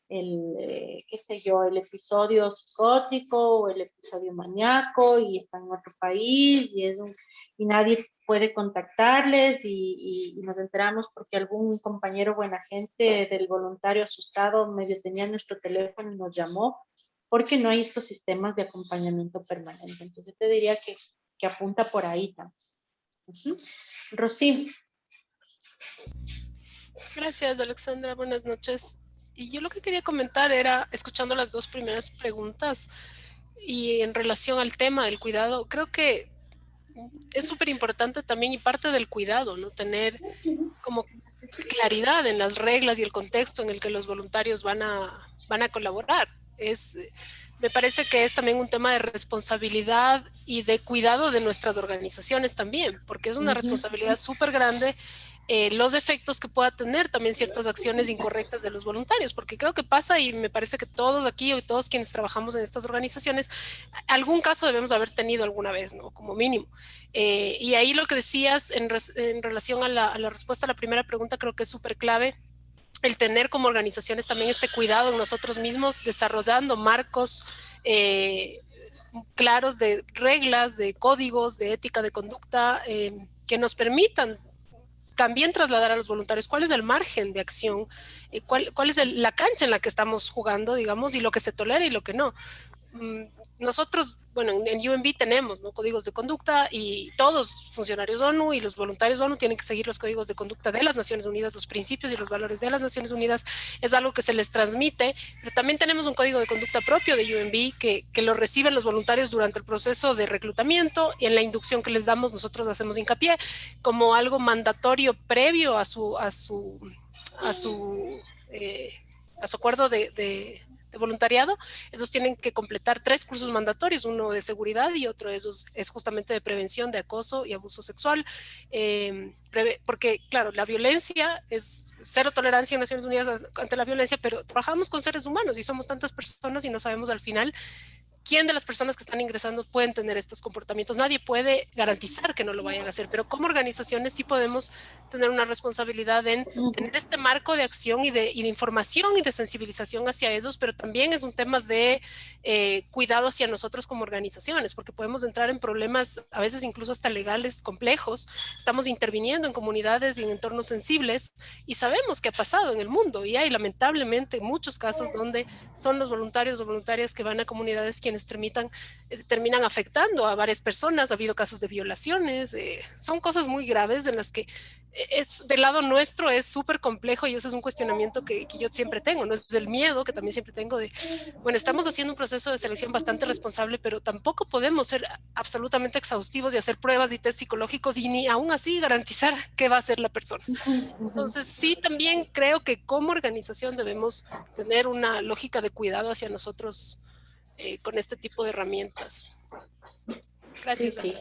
qué sé yo, el episodio psicótico o el episodio maníaco y están en otro país y nadie puede contactarles y nos enteramos porque algún compañero buena gente del voluntario asustado medio tenía nuestro teléfono y nos llamó porque no hay estos sistemas de acompañamiento permanente. Entonces yo te diría que apunta por ahí también. Rosy. Gracias, Alexandra. Buenas noches. Y yo lo que quería comentar era, escuchando las dos primeras preguntas y en relación al tema del cuidado, creo que es súper importante también y parte del cuidado, ¿no? Tener como claridad en las reglas y el contexto en el que los voluntarios van a colaborar. Me parece que es también un tema de responsabilidad y de cuidado de nuestras organizaciones también, porque es una responsabilidad súper grande los efectos que pueda tener también ciertas acciones incorrectas de los voluntarios, porque creo que pasa y me parece que todos aquí y todos quienes trabajamos en estas organizaciones, algún caso debemos haber tenido alguna vez, ¿no? Como mínimo. Y ahí lo que decías en relación a la respuesta a la primera pregunta creo que es súper clave el tener como organizaciones también este cuidado en nosotros mismos, desarrollando marcos claros de reglas, de códigos, de ética, de conducta, que nos permitan también trasladar a los voluntarios cuál es el margen de acción, cuál es la cancha en la que estamos jugando, digamos, y lo que se tolera y lo que no. Nosotros, bueno, en UNB tenemos, ¿no?, códigos de conducta y todos funcionarios ONU y los voluntarios ONU tienen que seguir los códigos de conducta de las Naciones Unidas, los principios y los valores de las Naciones Unidas, es algo que se les transmite, pero también tenemos un código de conducta propio de UNB que lo reciben los voluntarios durante el proceso de reclutamiento y en la inducción que les damos nosotros hacemos hincapié como algo mandatorio previo a su acuerdo de voluntariado. Esos tienen que completar 3 cursos mandatorios, uno de seguridad y otro de esos es justamente de prevención de acoso y abuso sexual, porque claro, la violencia es cero tolerancia en Naciones Unidas ante la violencia, pero trabajamos con seres humanos y somos tantas personas y no sabemos al final quién de las personas que están ingresando pueden tener estos comportamientos. Nadie puede garantizar que no lo vayan a hacer, pero como organizaciones sí podemos tener una responsabilidad en tener este marco de acción y de información y de sensibilización hacia esos, pero también es un tema de cuidado hacia nosotros como organizaciones, porque podemos entrar en problemas a veces incluso hasta legales complejos. Estamos interviniendo en comunidades y en entornos sensibles y sabemos qué ha pasado en el mundo y hay lamentablemente muchos casos donde son los voluntarios o voluntarias que van a comunidades quienes terminan afectando a varias personas. Ha habido casos de violaciones, son cosas muy graves en las que del lado nuestro es súper complejo y ese es un cuestionamiento que yo siempre tengo, ¿no? Es del miedo que también siempre tengo de, bueno, estamos haciendo un proceso de selección bastante responsable, pero tampoco podemos ser absolutamente exhaustivos y hacer pruebas y test psicológicos y ni aún así garantizar qué va a ser la persona. Entonces sí, también creo que como organización debemos tener una lógica de cuidado hacia nosotros con este tipo de herramientas. Gracias. Sí,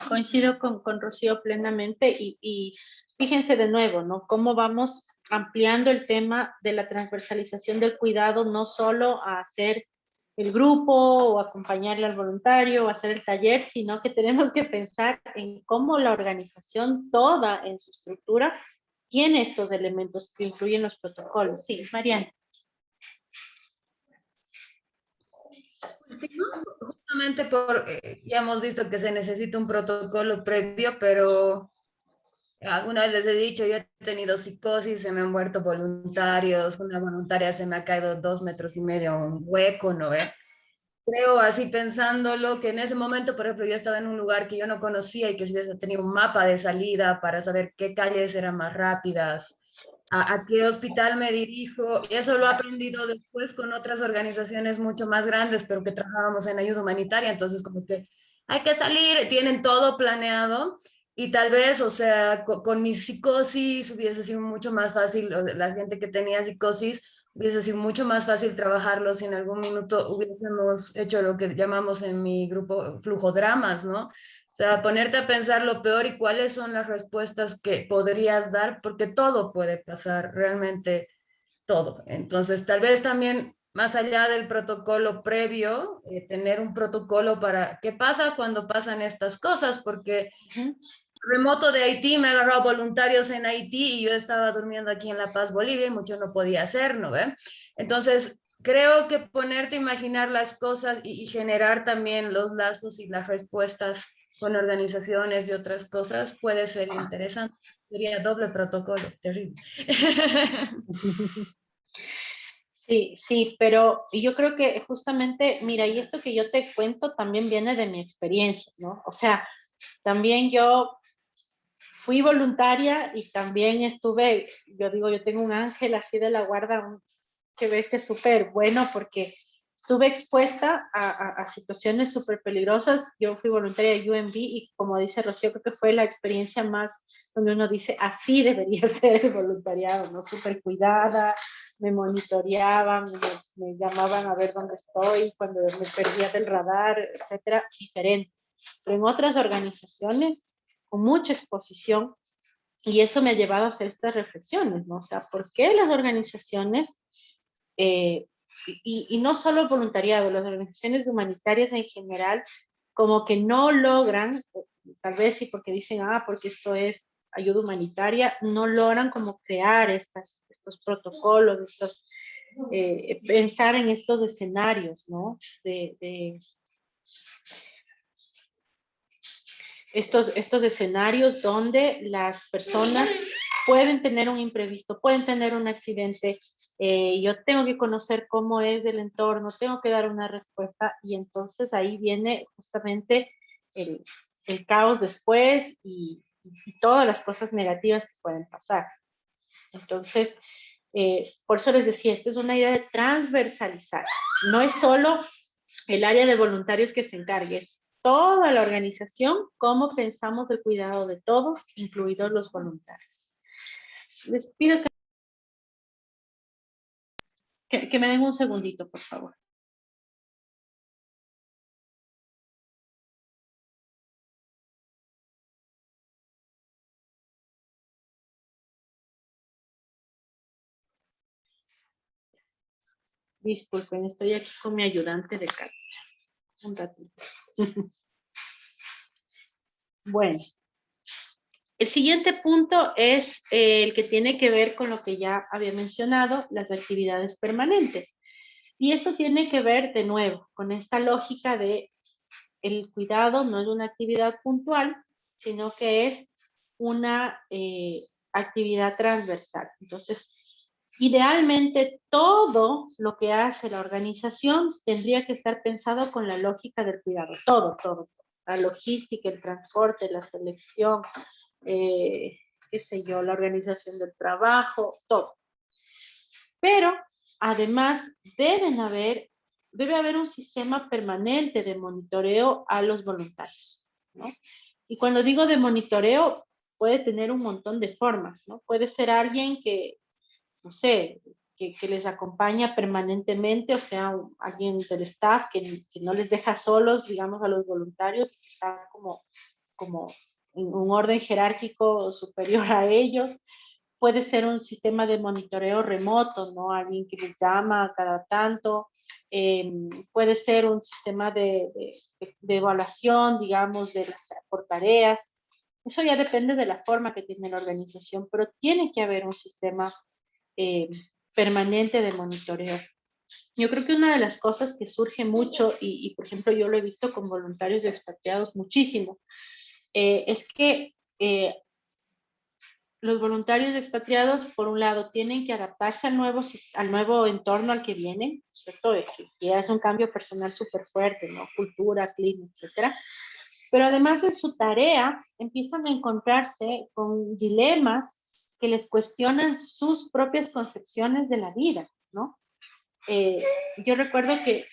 coincido con Rocío plenamente y fíjense de nuevo, ¿no? Cómo vamos ampliando el tema de la transversalización del cuidado, no solo a hacer el grupo o acompañarle al voluntario o hacer el taller, sino que tenemos que pensar en cómo la organización toda en su estructura tiene estos elementos que influyen en los protocolos. Sí, Mariana. Justamente ya hemos visto que se necesita un protocolo previo, pero alguna vez les he dicho, yo he tenido psicosis, se me han muerto voluntarios, una voluntaria se me ha caído 2,5 metros a un hueco, ¿no ve? Creo así pensándolo que en ese momento, por ejemplo, yo estaba en un lugar que yo no conocía y que si hubiese tenido un mapa de salida para saber qué calles eran más rápidas, a qué hospital me dirijo, y eso lo he aprendido después con otras organizaciones mucho más grandes, pero que trabajábamos en ayuda humanitaria, entonces como que hay que salir, tienen todo planeado, y tal vez, o sea, con mi psicosis hubiese sido mucho más fácil, la gente que tenía psicosis, hubiese sido mucho más fácil trabajarlo si en algún minuto hubiésemos hecho lo que llamamos en mi grupo flujodramas, ¿no? O sea, ponerte a pensar lo peor y cuáles son las respuestas que podrías dar, porque todo puede pasar, realmente todo. Entonces, tal vez también, más allá del protocolo previo, tener un protocolo para qué pasa cuando pasan estas cosas, porque remoto de Haití me he agarrado voluntarios en Haití y yo estaba durmiendo aquí en La Paz, Bolivia, y mucho no podía hacer, ¿no ve? Entonces, creo que ponerte a imaginar las cosas y generar también los lazos y las respuestas con organizaciones y otras cosas puede ser interesante. Sería doble protocolo, terrible. Sí, pero yo creo que justamente, mira, y esto que yo te cuento también viene de mi experiencia, ¿no? O sea, también yo fui voluntaria y también estuve, yo digo, yo tengo un ángel así de la guarda que ves que es súper bueno porque estuve expuesta a situaciones súper peligrosas. Yo fui voluntaria de UNV y como dice Rocío, creo que fue la experiencia más donde uno dice, así debería ser el voluntariado, ¿no? Súper cuidada, me monitoreaban, me llamaban a ver dónde estoy, cuando me perdía del radar, etcétera, diferente. Pero en otras organizaciones, con mucha exposición, y eso me ha llevado a hacer estas reflexiones, ¿no? O sea, ¿por qué las organizaciones, y no solo el voluntariado, las organizaciones humanitarias en general, como que no logran, tal vez sí porque dicen, porque esto es ayuda humanitaria, no logran como crear estos protocolos, pensar en estos escenarios, ¿no? Estos escenarios donde las personas pueden tener un imprevisto, pueden tener un accidente, yo tengo que conocer cómo es el entorno, tengo que dar una respuesta y entonces ahí viene justamente el caos después y todas las cosas negativas que pueden pasar. Entonces, por eso les decía, esto es una idea de transversalizar. No es solo el área de voluntarios que se encargue, es toda la organización, cómo pensamos el cuidado de todos, incluidos los voluntarios. Les pido que me den un segundito, por favor. Disculpen, estoy aquí con mi ayudante de cátedra. Un ratito. Bueno, el siguiente punto es el que tiene que ver con lo que ya había mencionado, las actividades permanentes. Y eso tiene que ver, de nuevo, con esta lógica de el cuidado no es una actividad puntual, sino que es una actividad transversal. Entonces, idealmente todo lo que hace la organización tendría que estar pensado con la lógica del cuidado. Todo. La logística, el transporte, la selección, qué sé yo, la organización del trabajo, todo. Pero además debe haber un sistema permanente de monitoreo a los voluntarios, ¿no? Y cuando digo de monitoreo, puede tener un montón de formas, ¿no? Puede ser alguien que, no sé, que les acompaña permanentemente, o sea, alguien del staff que no les deja solos, digamos, a los voluntarios, que está como en un orden jerárquico superior a ellos. Puede ser un sistema de monitoreo remoto, ¿no? Alguien que les llama cada tanto. Puede ser un sistema de evaluación, digamos, por tareas. Eso ya depende de la forma que tiene la organización, pero tiene que haber un sistema permanente de monitoreo. Yo creo que una de las cosas que surge mucho, y por ejemplo yo lo he visto con voluntarios expatriados muchísimo, es que los voluntarios expatriados, por un lado, tienen que adaptarse al nuevo entorno al que vienen, ¿cierto? Que ya es un cambio personal súper fuerte, ¿no? Cultura, clima, etcétera. Pero además de su tarea, empiezan a encontrarse con dilemas que les cuestionan sus propias concepciones de la vida, ¿no? Yo recuerdo que...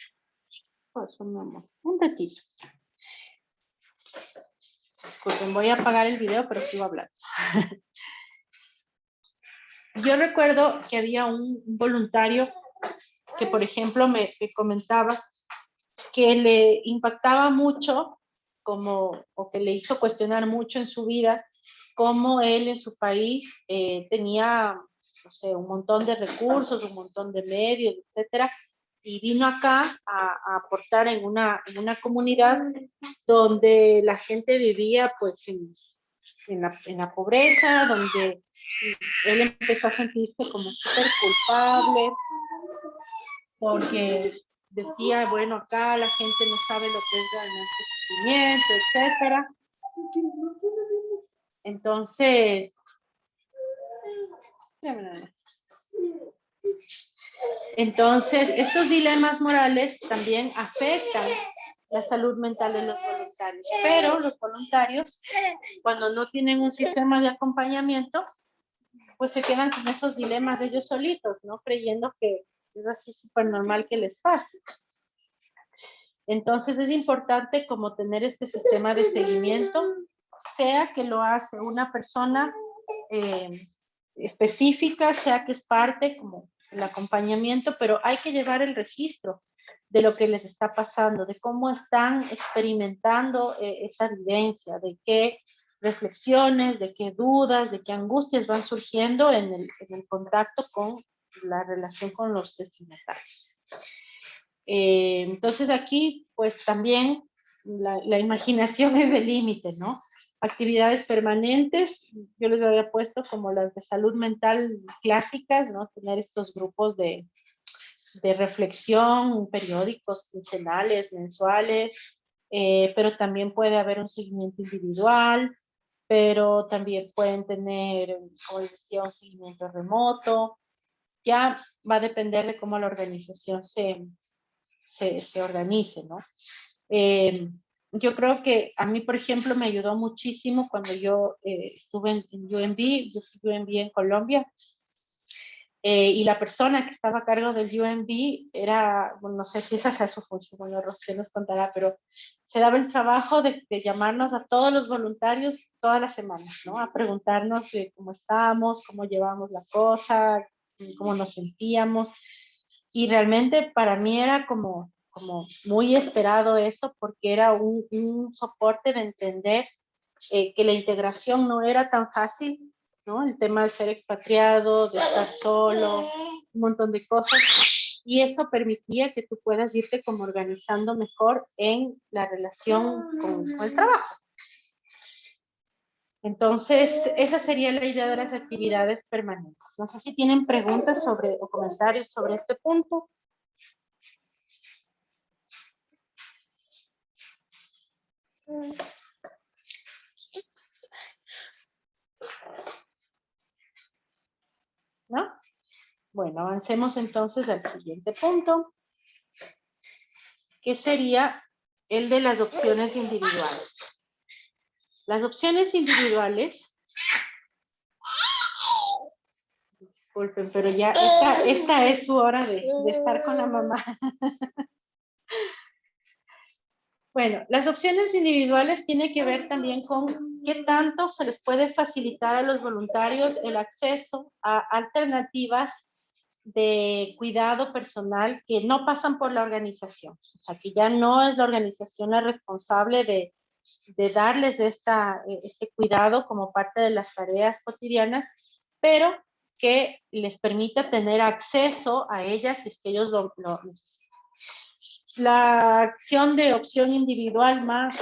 Pues, un ratito. Disculpen, voy a apagar el video, pero sigo hablando. Yo recuerdo que había un voluntario que, por ejemplo, me comentaba que le impactaba mucho o que le hizo cuestionar mucho en su vida cómo él en su país tenía, no sé, un montón de recursos, un montón de medios, etcétera, y vino acá a aportar en una comunidad donde la gente vivía pues en la pobreza, donde él empezó a sentirse como súper culpable, porque decía, bueno, acá la gente no sabe lo que es realmente sufrimiento, etcétera. Entonces, estos dilemas morales también afectan la salud mental de los voluntarios, pero los voluntarios, cuando no tienen un sistema de acompañamiento, pues se quedan con esos dilemas de ellos solitos, ¿no? Creyendo que es así súper normal que les pase. Entonces es importante como tener este sistema de seguimiento, sea que lo hace una persona específica, sea que es parte como el acompañamiento, pero hay que llevar el registro de lo que les está pasando, de cómo están experimentando esa vivencia, de qué reflexiones, de qué dudas, de qué angustias van surgiendo en el contacto con la relación con los destinatarios. Entonces aquí, pues también la imaginación es el límite, ¿no? Actividades permanentes, yo les había puesto como las de salud mental clásicas, ¿no? Tener estos grupos de reflexión, periódicos, quincenales, mensuales, pero también puede haber un seguimiento individual, pero también pueden tener, como les decía, un seguimiento remoto. Ya va a depender de cómo la organización se organice, ¿no? Yo creo que a mí, por ejemplo, me ayudó muchísimo cuando yo estuve en UNB, yo estuve UNB en Colombia, y la persona que estaba a cargo del UNB era, bueno, no sé si esa sea su función, bueno, Rocío nos contará, pero se daba el trabajo de llamarnos a todos los voluntarios todas las semanas, ¿no? A preguntarnos cómo estábamos, cómo llevábamos la cosa, cómo nos sentíamos. Y realmente para mí era como muy esperado eso, porque era un soporte de entender que la integración no era tan fácil, ¿no? El tema de ser expatriado, de estar solo, un montón de cosas. Y eso permitía que tú puedas irte como organizando mejor en la relación con el trabajo. Entonces, esa sería la idea de las actividades permanentes. No sé si tienen preguntas o comentarios sobre este punto. ¿No? Bueno, avancemos entonces al siguiente punto, que sería el de las opciones individuales. Las opciones individuales, disculpen, pero ya esta es su hora de estar con la mamá. Bueno, las opciones individuales tienen que ver también con qué tanto se les puede facilitar a los voluntarios el acceso a alternativas de cuidado personal que no pasan por la organización. O sea, que ya no es la organización la responsable de darles este cuidado como parte de las tareas cotidianas, pero que les permita tener acceso a ellas si es que ellos lo necesitan. La acción de opción individual más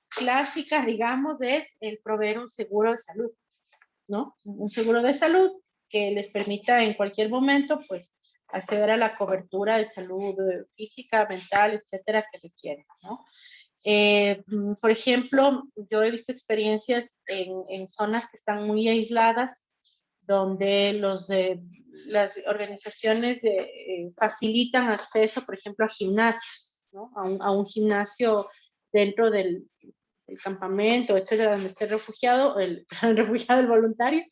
clásica, digamos, es el proveer un seguro de salud, ¿no? Un seguro de salud que les permita en cualquier momento, pues, acceder a la cobertura de salud física, mental, etcétera, que requieran, ¿no? Por ejemplo, yo he visto experiencias en zonas que están muy aisladas, donde las organizaciones facilitan acceso, por ejemplo, a gimnasios, ¿no? A un gimnasio dentro del campamento, etcétera, donde esté refugiado, el refugiado, el voluntario,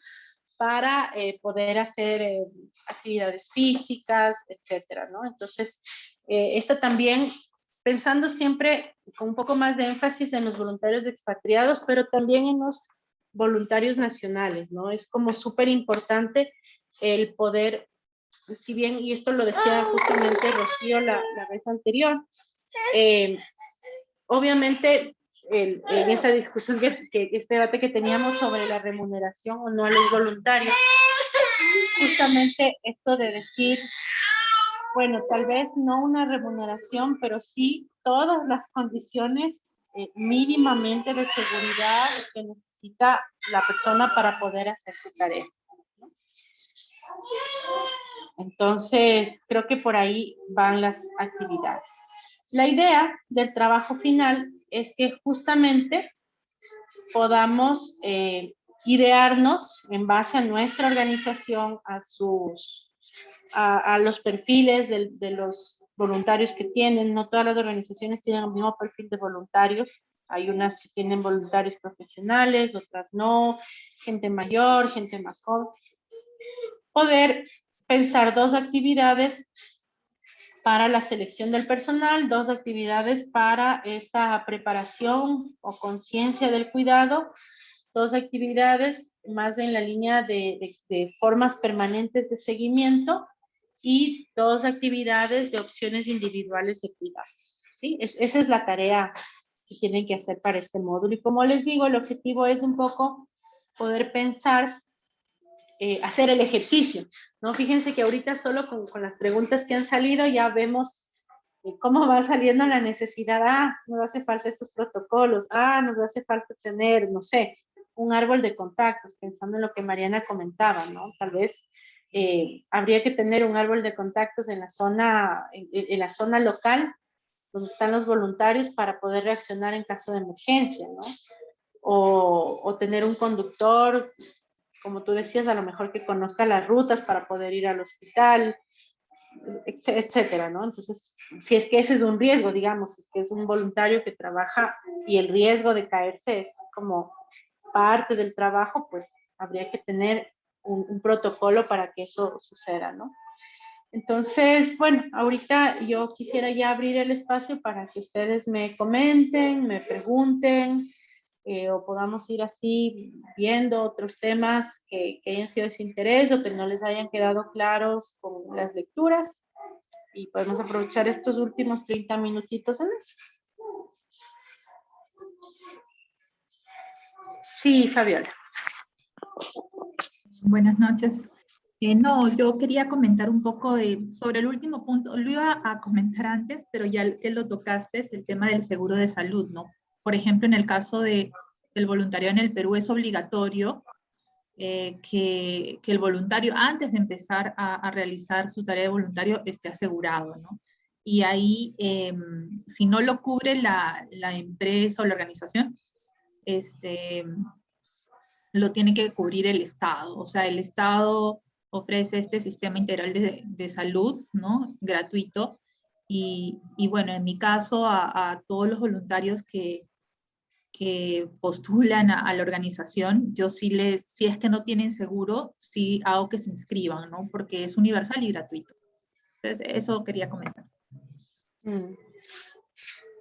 para poder hacer actividades físicas, etcétera, ¿no? Entonces, esto también, pensando siempre con un poco más de énfasis en los voluntarios expatriados, pero también en los voluntarios nacionales, ¿no? Es como súper importante el poder, si bien, y esto lo decía justamente Rocío la vez anterior, obviamente en esa discusión, este debate que teníamos sobre la remuneración o no a los voluntarios, justamente esto de decir, bueno, tal vez no una remuneración, pero sí todas las condiciones mínimamente de seguridad que necesita la persona para poder hacer su tarea. Entonces, creo que por ahí van las actividades. La idea del trabajo final es que justamente podamos idearnos en base a nuestra organización, a los perfiles de los voluntarios que tienen. No todas las organizaciones tienen el mismo perfil de voluntarios. Hay unas que tienen voluntarios profesionales, otras no, gente mayor, gente más joven. Poder pensar dos actividades para la selección del personal, 2 actividades para esta preparación o conciencia del cuidado, 2 actividades más en la línea de formas permanentes de seguimiento y 2 actividades de opciones individuales de cuidado. ¿Sí? Esa es la tarea que tienen que hacer para este módulo. Y como les digo, el objetivo es un poco poder pensar, hacer el ejercicio, ¿no? Fíjense que ahorita solo con las preguntas que han salido ya vemos cómo va saliendo la necesidad. Nos hace falta estos protocolos, nos hace falta tener, no sé, un árbol de contactos, pensando en lo que Mariana comentaba, ¿no? Tal vez habría que tener un árbol de contactos en la zona local, donde están los voluntarios para poder reaccionar en caso de emergencia, ¿no? O tener un conductor, como tú decías, a lo mejor que conozca las rutas para poder ir al hospital, etcétera, ¿no? Entonces, si es que ese es un riesgo, digamos, si es que es un voluntario que trabaja y el riesgo de caerse es como parte del trabajo, pues habría que tener un protocolo para que eso suceda, ¿no? Entonces, bueno, ahorita yo quisiera ya abrir el espacio para que ustedes me comenten, me pregunten, o podamos ir así viendo otros temas que hayan sido de su interés o que no les hayan quedado claros con las lecturas. Y podemos aprovechar estos últimos 30 minutitos en eso. Sí, Fabiola. Buenas noches. No, yo quería comentar un poco sobre el último punto. Lo iba a comentar antes, pero ya que lo tocaste, es el tema del seguro de salud, ¿no? Por ejemplo, en el caso del voluntariado en el Perú es obligatorio que el voluntario, antes de empezar a realizar su tarea de voluntario, esté asegurado, ¿no? Y ahí, si no lo cubre la empresa o la organización, lo tiene que cubrir el Estado. O sea, el Estado ofrece este sistema integral de salud, ¿no? Gratuito. Y bueno, en mi caso, a todos los voluntarios que postulan a la organización, yo sí si es que no tienen seguro, sí hago que se inscriban, ¿no? Porque es universal y gratuito. Entonces, eso quería comentar.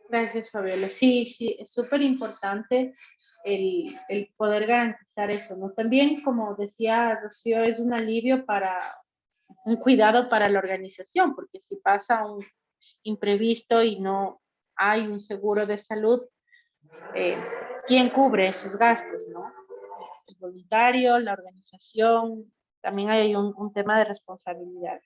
Gracias, Fabiola. Sí, es súper importante el poder garantizar eso, ¿no? También, como decía Rocío, es un alivio un cuidado para la organización, porque si pasa un imprevisto y no hay un seguro de salud, ¿quién cubre esos gastos, no? El voluntario, la organización, también hay un tema de responsabilidad.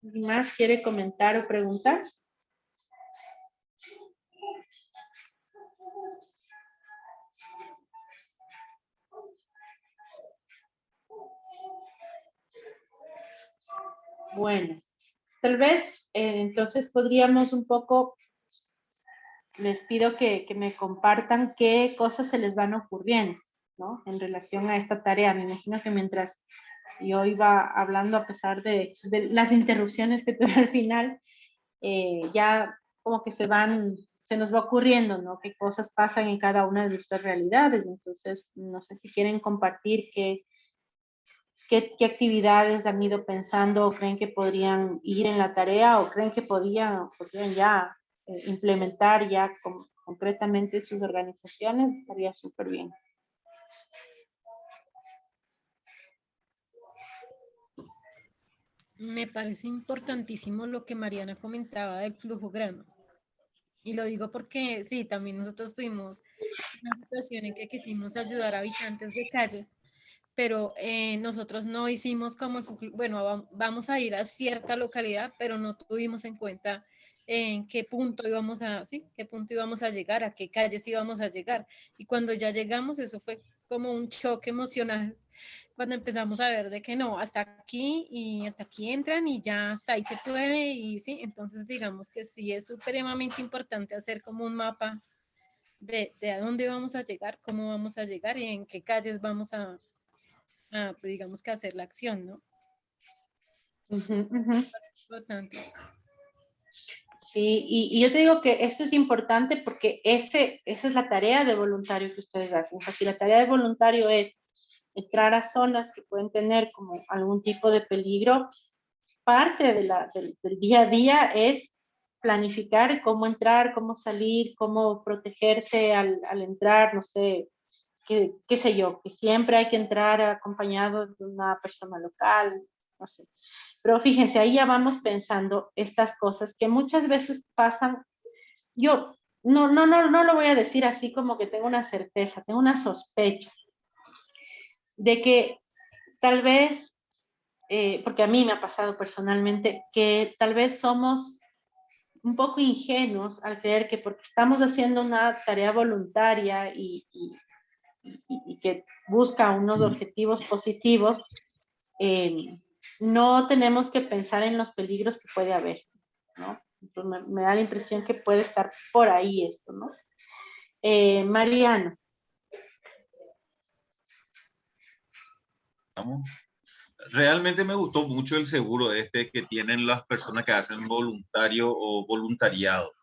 ¿Alguien más quiere comentar o preguntar? Bueno, tal vez entonces podríamos un poco, les pido que me compartan qué cosas se les van ocurriendo, ¿no? En relación a esta tarea. Me imagino que mientras yo iba hablando, a pesar de las interrupciones que tuve al final, ya como que se nos va ocurriendo, ¿no? Qué cosas pasan en cada una de estas realidades. Entonces, no sé si quieren compartir qué actividades han ido pensando o creen que podrían ir en la tarea o creen que podrían ya implementar ya concretamente sus organizaciones. Estaría súper bien. Me parece importantísimo lo que Mariana comentaba del flujo grano. Y lo digo porque sí, también nosotros tuvimos una situación en que quisimos ayudar a habitantes de calle, pero nosotros no hicimos como bueno, vamos a ir a cierta localidad, pero no tuvimos en cuenta en qué punto íbamos qué punto íbamos a llegar, a qué calles íbamos a llegar. Y cuando ya llegamos, eso fue como un choque emocional cuando empezamos a ver de que no, hasta aquí y hasta aquí entran y ya hasta ahí se puede y sí, entonces digamos que sí es supremamente importante hacer como un mapa de a dónde vamos a llegar, cómo vamos a llegar y en qué calles vamos pues digamos que hacer la acción, ¿no? Importante. Sí, y yo te digo que esto es importante porque esa es la tarea de voluntario que ustedes hacen. O sea, si la tarea de voluntario es entrar a zonas que pueden tener como algún tipo de peligro, parte del día a día es planificar cómo entrar, cómo salir, cómo protegerse al entrar, no sé, qué sé yo, que siempre hay que entrar acompañado de una persona local, no sé. Pero fíjense, ahí ya vamos pensando estas cosas que muchas veces pasan. Yo no lo voy a decir así como que tengo una certeza, tengo una sospecha de que tal vez, porque a mí me ha pasado personalmente, que tal vez somos un poco ingenuos al creer que porque estamos haciendo una tarea voluntaria y que busca unos objetivos positivos, no tenemos que pensar en los peligros que puede haber, ¿no? Entonces me da la impresión que puede estar por ahí esto, ¿no? Mariano. Realmente me gustó mucho el seguro que tienen las personas que hacen voluntario o voluntariado.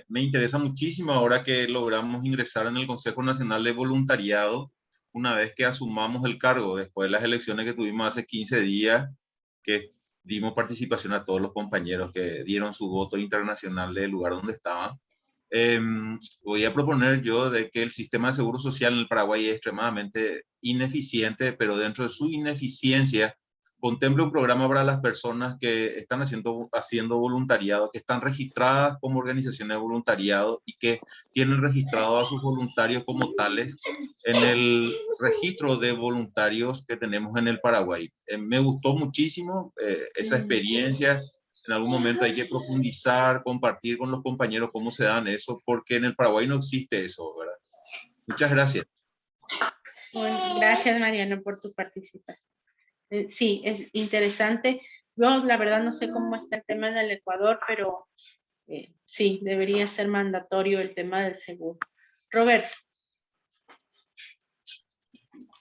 Me interesa muchísimo ahora que logramos ingresar en el Consejo Nacional de Voluntariado, una vez que asumamos el cargo, después de las elecciones que tuvimos hace 15 días, que dimos participación a todos los compañeros que dieron su voto internacional del lugar donde estaban. Voy a proponer yo de que el sistema de seguro social en el Paraguay es extremadamente ineficiente, pero dentro de su ineficiencia contemple un programa para las personas que están haciendo voluntariado, que están registradas como organizaciones de voluntariado y que tienen registrados a sus voluntarios como tales en el registro de voluntarios que tenemos en el Paraguay. Me gustó muchísimo esa experiencia. En algún momento hay que profundizar, compartir con los compañeros cómo se dan eso, porque en el Paraguay no existe eso, ¿verdad? Muchas gracias. Bueno, gracias, Mariano, por tu participación. Sí, es interesante. Yo, la verdad, no sé cómo está el tema en el Ecuador, pero sí, debería ser mandatorio el tema del seguro. Roberto.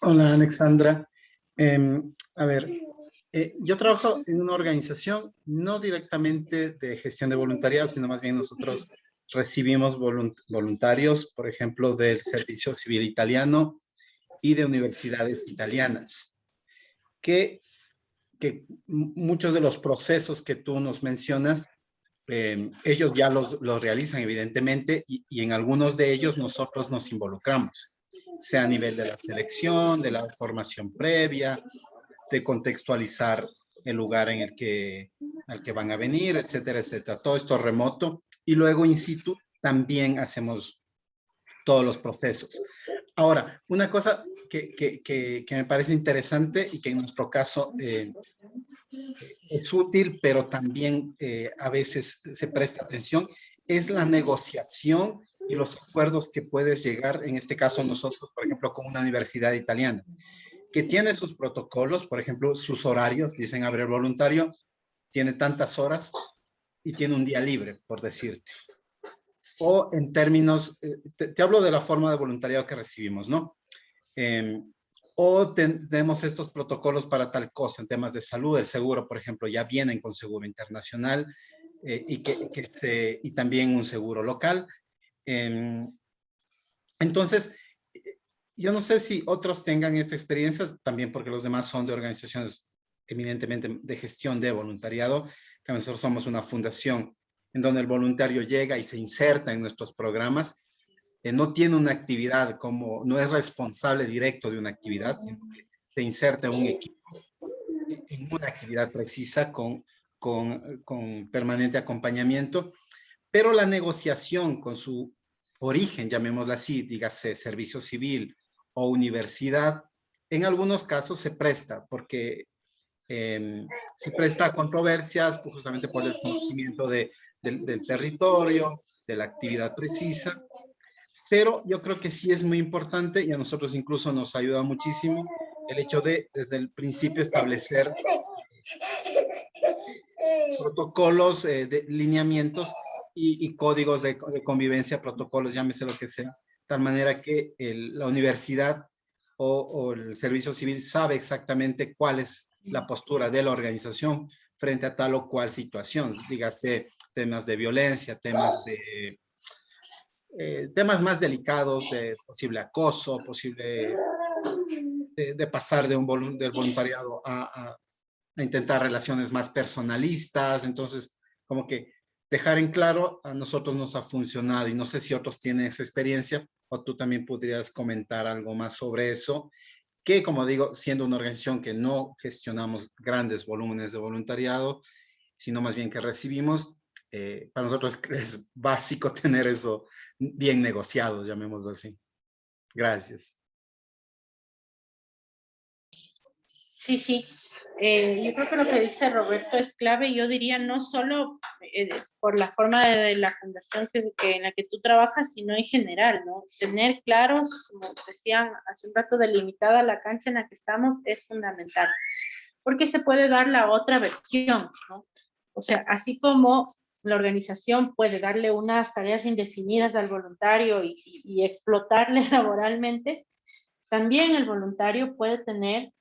Hola, Alexandra. A ver, yo trabajo en una organización no directamente de gestión de voluntariado, sino más bien nosotros recibimos voluntarios, por ejemplo, del Servicio Civil Italiano y de universidades italianas, que muchos de los procesos que tú nos mencionas, ellos ya los realizan evidentemente y en algunos de ellos nosotros nos involucramos, sea a nivel de la selección, de la formación previa, de contextualizar el lugar en al que van a venir, etcétera, etcétera. Todo esto remoto y luego in situ también hacemos todos los procesos. Ahora, una cosa que me parece interesante y que en nuestro caso es útil, pero también a veces se presta atención, es la negociación y los acuerdos que puedes llegar, en este caso nosotros, por ejemplo, con una universidad italiana, que tiene sus protocolos, por ejemplo, sus horarios, dicen, abre el voluntario, tiene tantas horas y tiene un día libre, por decirte. O en términos, te hablo de la forma de voluntariado que recibimos, ¿no? O tenemos estos protocolos para tal cosa, en temas de salud, el seguro, por ejemplo, ya vienen con seguro internacional y también un seguro local. Entonces, yo no sé si otros tengan esta experiencia, también porque los demás son de organizaciones eminentemente de gestión de voluntariado, que nosotros somos una fundación en donde el voluntario llega y se inserta en nuestros programas, no tiene una actividad no es responsable directo de una actividad, sino que se inserta en un equipo, en una actividad precisa con permanente acompañamiento, pero la negociación con su origen, llamémosla así, dígase servicio civil o universidad, en algunos casos se presta, porque se presta a controversias justamente por el desconocimiento del territorio, de la actividad precisa, pero yo creo que sí es muy importante y a nosotros incluso nos ayuda muchísimo el hecho de desde el principio establecer protocolos, de lineamientos y códigos de convivencia, protocolos, llámese lo que sea, tal manera que la universidad o el servicio civil sabe exactamente cuál es la postura de la organización frente a tal o cual situación, dígase temas de violencia, temas más delicados, posible acoso, posible de pasar del voluntariado a intentar relaciones más personalistas. Entonces, como que dejar en claro, a nosotros nos ha funcionado y no sé si otros tienen esa experiencia o tú también podrías comentar algo más sobre eso, que como digo, siendo una organización que no gestionamos grandes volúmenes de voluntariado, sino más bien que recibimos, para nosotros es básico tener eso bien negociado, llamémoslo así. Gracias. Sí, sí. Yo creo que lo que dice Roberto es clave. Yo diría no solo por la forma de la fundación en la que tú trabajas, sino en general, ¿no? Tener claros, como decían hace un rato, delimitada la cancha en la que estamos es fundamental. Porque se puede dar la otra versión, ¿no? O sea, así como la organización puede darle unas tareas indefinidas al voluntario y explotarle laboralmente, también el voluntario puede tener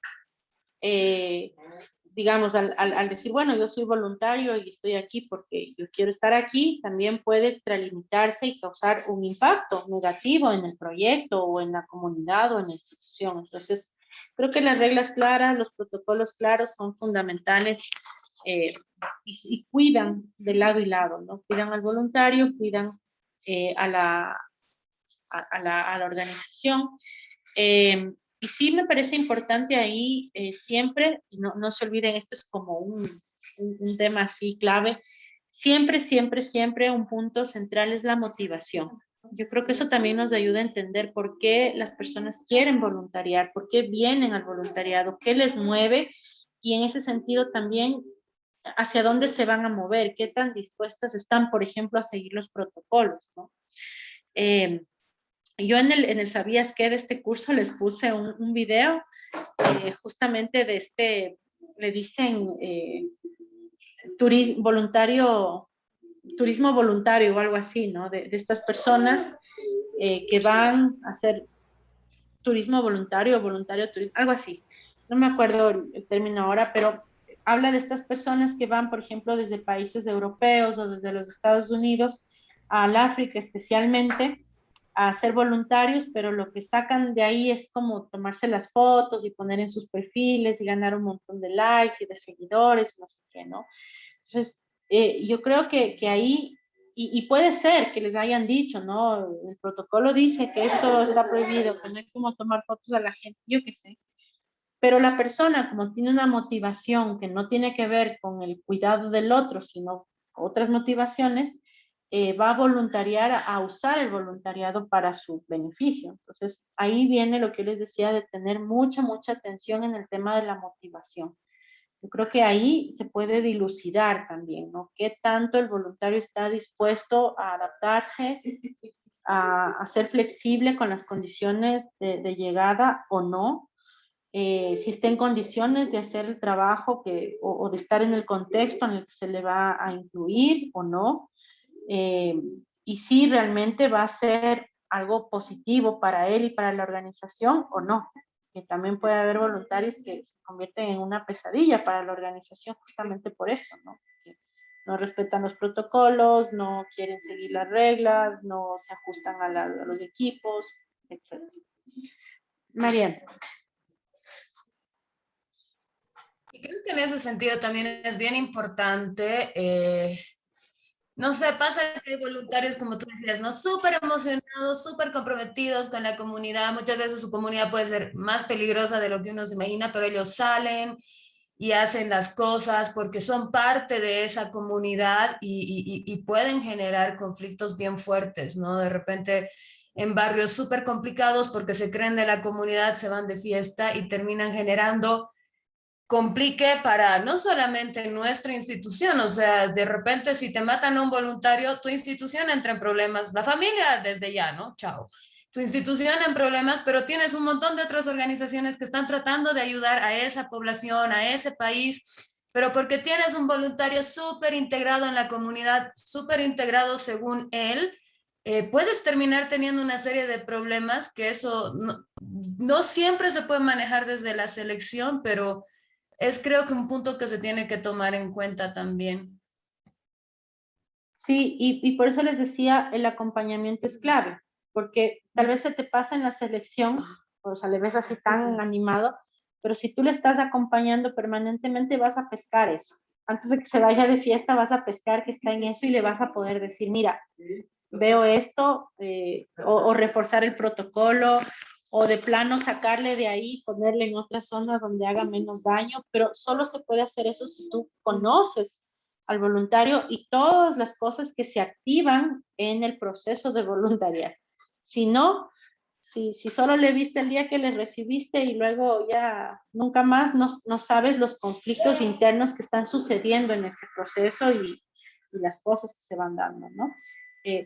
digamos, al decir, bueno, yo soy voluntario y estoy aquí porque yo quiero estar aquí, también puede extralimitarse y causar un impacto negativo en el proyecto o en la comunidad o en la institución. Entonces, creo que las reglas claras, los protocolos claros son fundamentales y cuidan de lado y lado, ¿no? Cuidan al voluntario, cuidan a la organización. Y sí me parece importante ahí siempre, no se olviden, esto es como un tema así clave, siempre un punto central es la motivación. Yo creo que eso también nos ayuda a entender por qué las personas quieren voluntariar, por qué vienen al voluntariado, qué les mueve y en ese sentido también hacia dónde se van a mover, qué tan dispuestas están, por ejemplo, a seguir los protocolos, ¿no? Yo en el ¿Sabías qué? De este curso les puse un video justamente de le dicen turismo voluntario o algo así, ¿no? De estas personas que van a hacer turismo voluntario, turismo, algo así. No me acuerdo el término ahora, pero habla de estas personas que van, por ejemplo, desde países europeos o desde los Estados Unidos al África especialmente, a ser voluntarios, pero lo que sacan de ahí es como tomarse las fotos y poner en sus perfiles y ganar un montón de likes y de seguidores, no sé qué, ¿no? Entonces, yo creo que ahí, y puede ser que les hayan dicho, ¿no? El protocolo dice que esto está prohibido, que no hay como tomar fotos a la gente, yo qué sé. Pero la persona, como tiene una motivación que no tiene que ver con el cuidado del otro, sino otras motivaciones, va a voluntariar, a usar el voluntariado para su beneficio. Entonces, ahí viene lo que yo les decía de tener mucha atención en el tema de la motivación. Yo creo que ahí se puede dilucidar también, ¿no? ¿Qué tanto el voluntario está dispuesto a adaptarse, a ser flexible con las condiciones de llegada o no? Si está en condiciones de hacer el trabajo o de estar en el contexto en el que se le va a incluir o no, y si realmente va a ser algo positivo para él y para la organización o no, que también puede haber voluntarios que se convierten en una pesadilla para la organización justamente por esto, ¿no? Que no respetan los protocolos, no quieren seguir las reglas, no se ajustan a los equipos, etc. Mariana. Y creo que en ese sentido también es bien importante, no sé, pasa que hay voluntarios, como tú decías, ¿no? Súper emocionados, súper comprometidos con la comunidad. Muchas veces su comunidad puede ser más peligrosa de lo que uno se imagina, pero ellos salen y hacen las cosas porque son parte de esa comunidad y pueden generar conflictos bien fuertes, ¿no? De repente en barrios súper complicados porque se creen de la comunidad, se van de fiesta y terminan generando complique para no solamente nuestra institución, o sea, de repente si te matan a un voluntario, tu institución entra en problemas, la familia desde ya, ¿no? Chao. Tu institución en problemas, pero tienes un montón de otras organizaciones que están tratando de ayudar a esa población, a ese país, pero porque tienes un voluntario súper integrado en la comunidad, súper integrado según él, puedes terminar teniendo una serie de problemas que eso no siempre se puede manejar desde la selección, pero es creo que un punto que se tiene que tomar en cuenta también. Sí, y por eso les decía, el acompañamiento es clave, porque tal vez se te pasa en la selección, o sea, le ves así tan animado, pero si tú le estás acompañando permanentemente vas a pescar eso. Antes de que se vaya de fiesta vas a pescar que está en eso y le vas a poder decir, mira, veo esto, o reforzar el protocolo, o de plano sacarle de ahí, ponerle en otra zona donde haga menos daño, pero solo se puede hacer eso si tú conoces al voluntario y todas las cosas que se activan en el proceso de voluntariado. Si no, si solo le viste el día que le recibiste y luego ya nunca más no sabes los conflictos internos que están sucediendo en ese proceso y las cosas que se van dando, ¿no?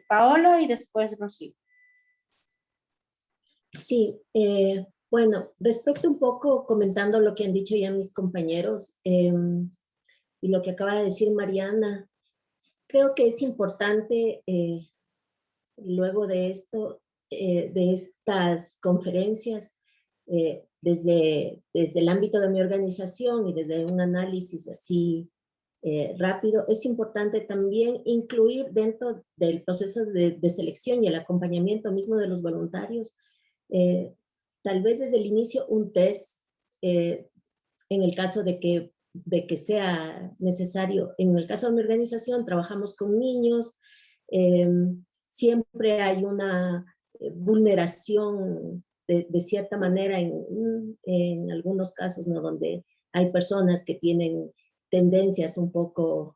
Paola y después Rocío. Sí, bueno, respecto un poco, comentando lo que han dicho ya mis compañeros y lo que acaba de decir Mariana, creo que es importante luego de esto, de estas conferencias, desde el ámbito de mi organización y desde un análisis así rápido, es importante también incluir dentro del proceso de selección y el acompañamiento mismo de los voluntarios, tal vez desde el inicio un test, en el caso de que sea necesario. En el caso de mi organización trabajamos con niños, siempre hay una vulneración de cierta manera en algunos casos, ¿no? Donde hay personas que tienen tendencias un poco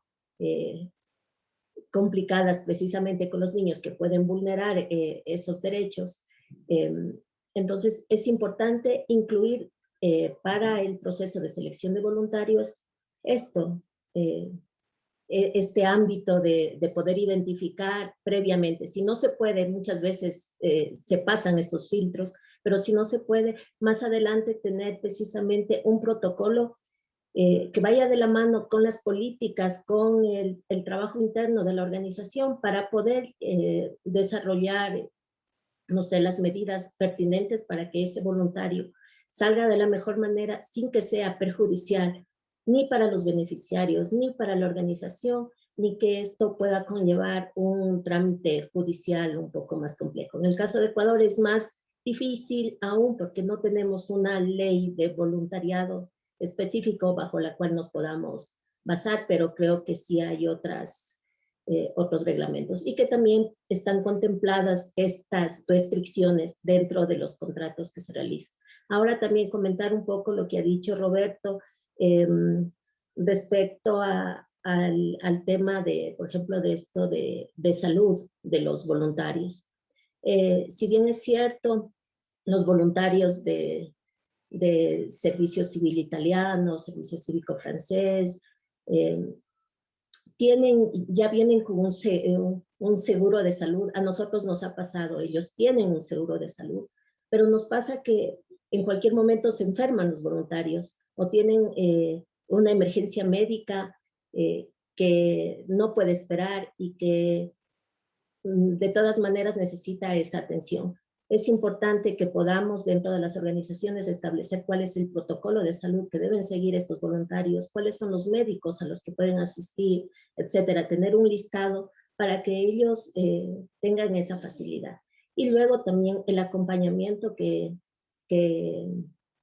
complicadas precisamente con los niños que pueden vulnerar esos derechos. Entonces es importante incluir para el proceso de selección de voluntarios esto, este ámbito de poder identificar previamente. Si no se puede, muchas veces se pasan estos filtros, pero si no se puede, más adelante tener precisamente un protocolo que vaya de la mano con las políticas, con el trabajo interno de la organización para poder desarrollar, no sé, las medidas pertinentes para que ese voluntario salga de la mejor manera sin que sea perjudicial ni para los beneficiarios, ni para la organización, ni que esto pueda conllevar un trámite judicial un poco más complejo. En el caso de Ecuador es más difícil aún porque no tenemos una ley de voluntariado específico bajo la cual nos podamos basar, pero creo que sí hay otros reglamentos y que también están contempladas estas restricciones dentro de los contratos que se realizan. Ahora también comentar un poco lo que ha dicho Roberto respecto al tema de, por ejemplo, de esto de salud de los voluntarios. Si bien es cierto, los voluntarios de Servicio Civil Italiano, Servicio Cívico Francés, ya vienen con un seguro de salud. A nosotros nos ha pasado, ellos tienen un seguro de salud, pero nos pasa que en cualquier momento se enferman los voluntarios o tienen una emergencia médica que no puede esperar y que de todas maneras necesita esa atención. Es importante que podamos dentro de las organizaciones establecer cuál es el protocolo de salud que deben seguir estos voluntarios, cuáles son los médicos a los que pueden asistir, etcétera, tener un listado para que ellos tengan esa facilidad. Y luego también el acompañamiento que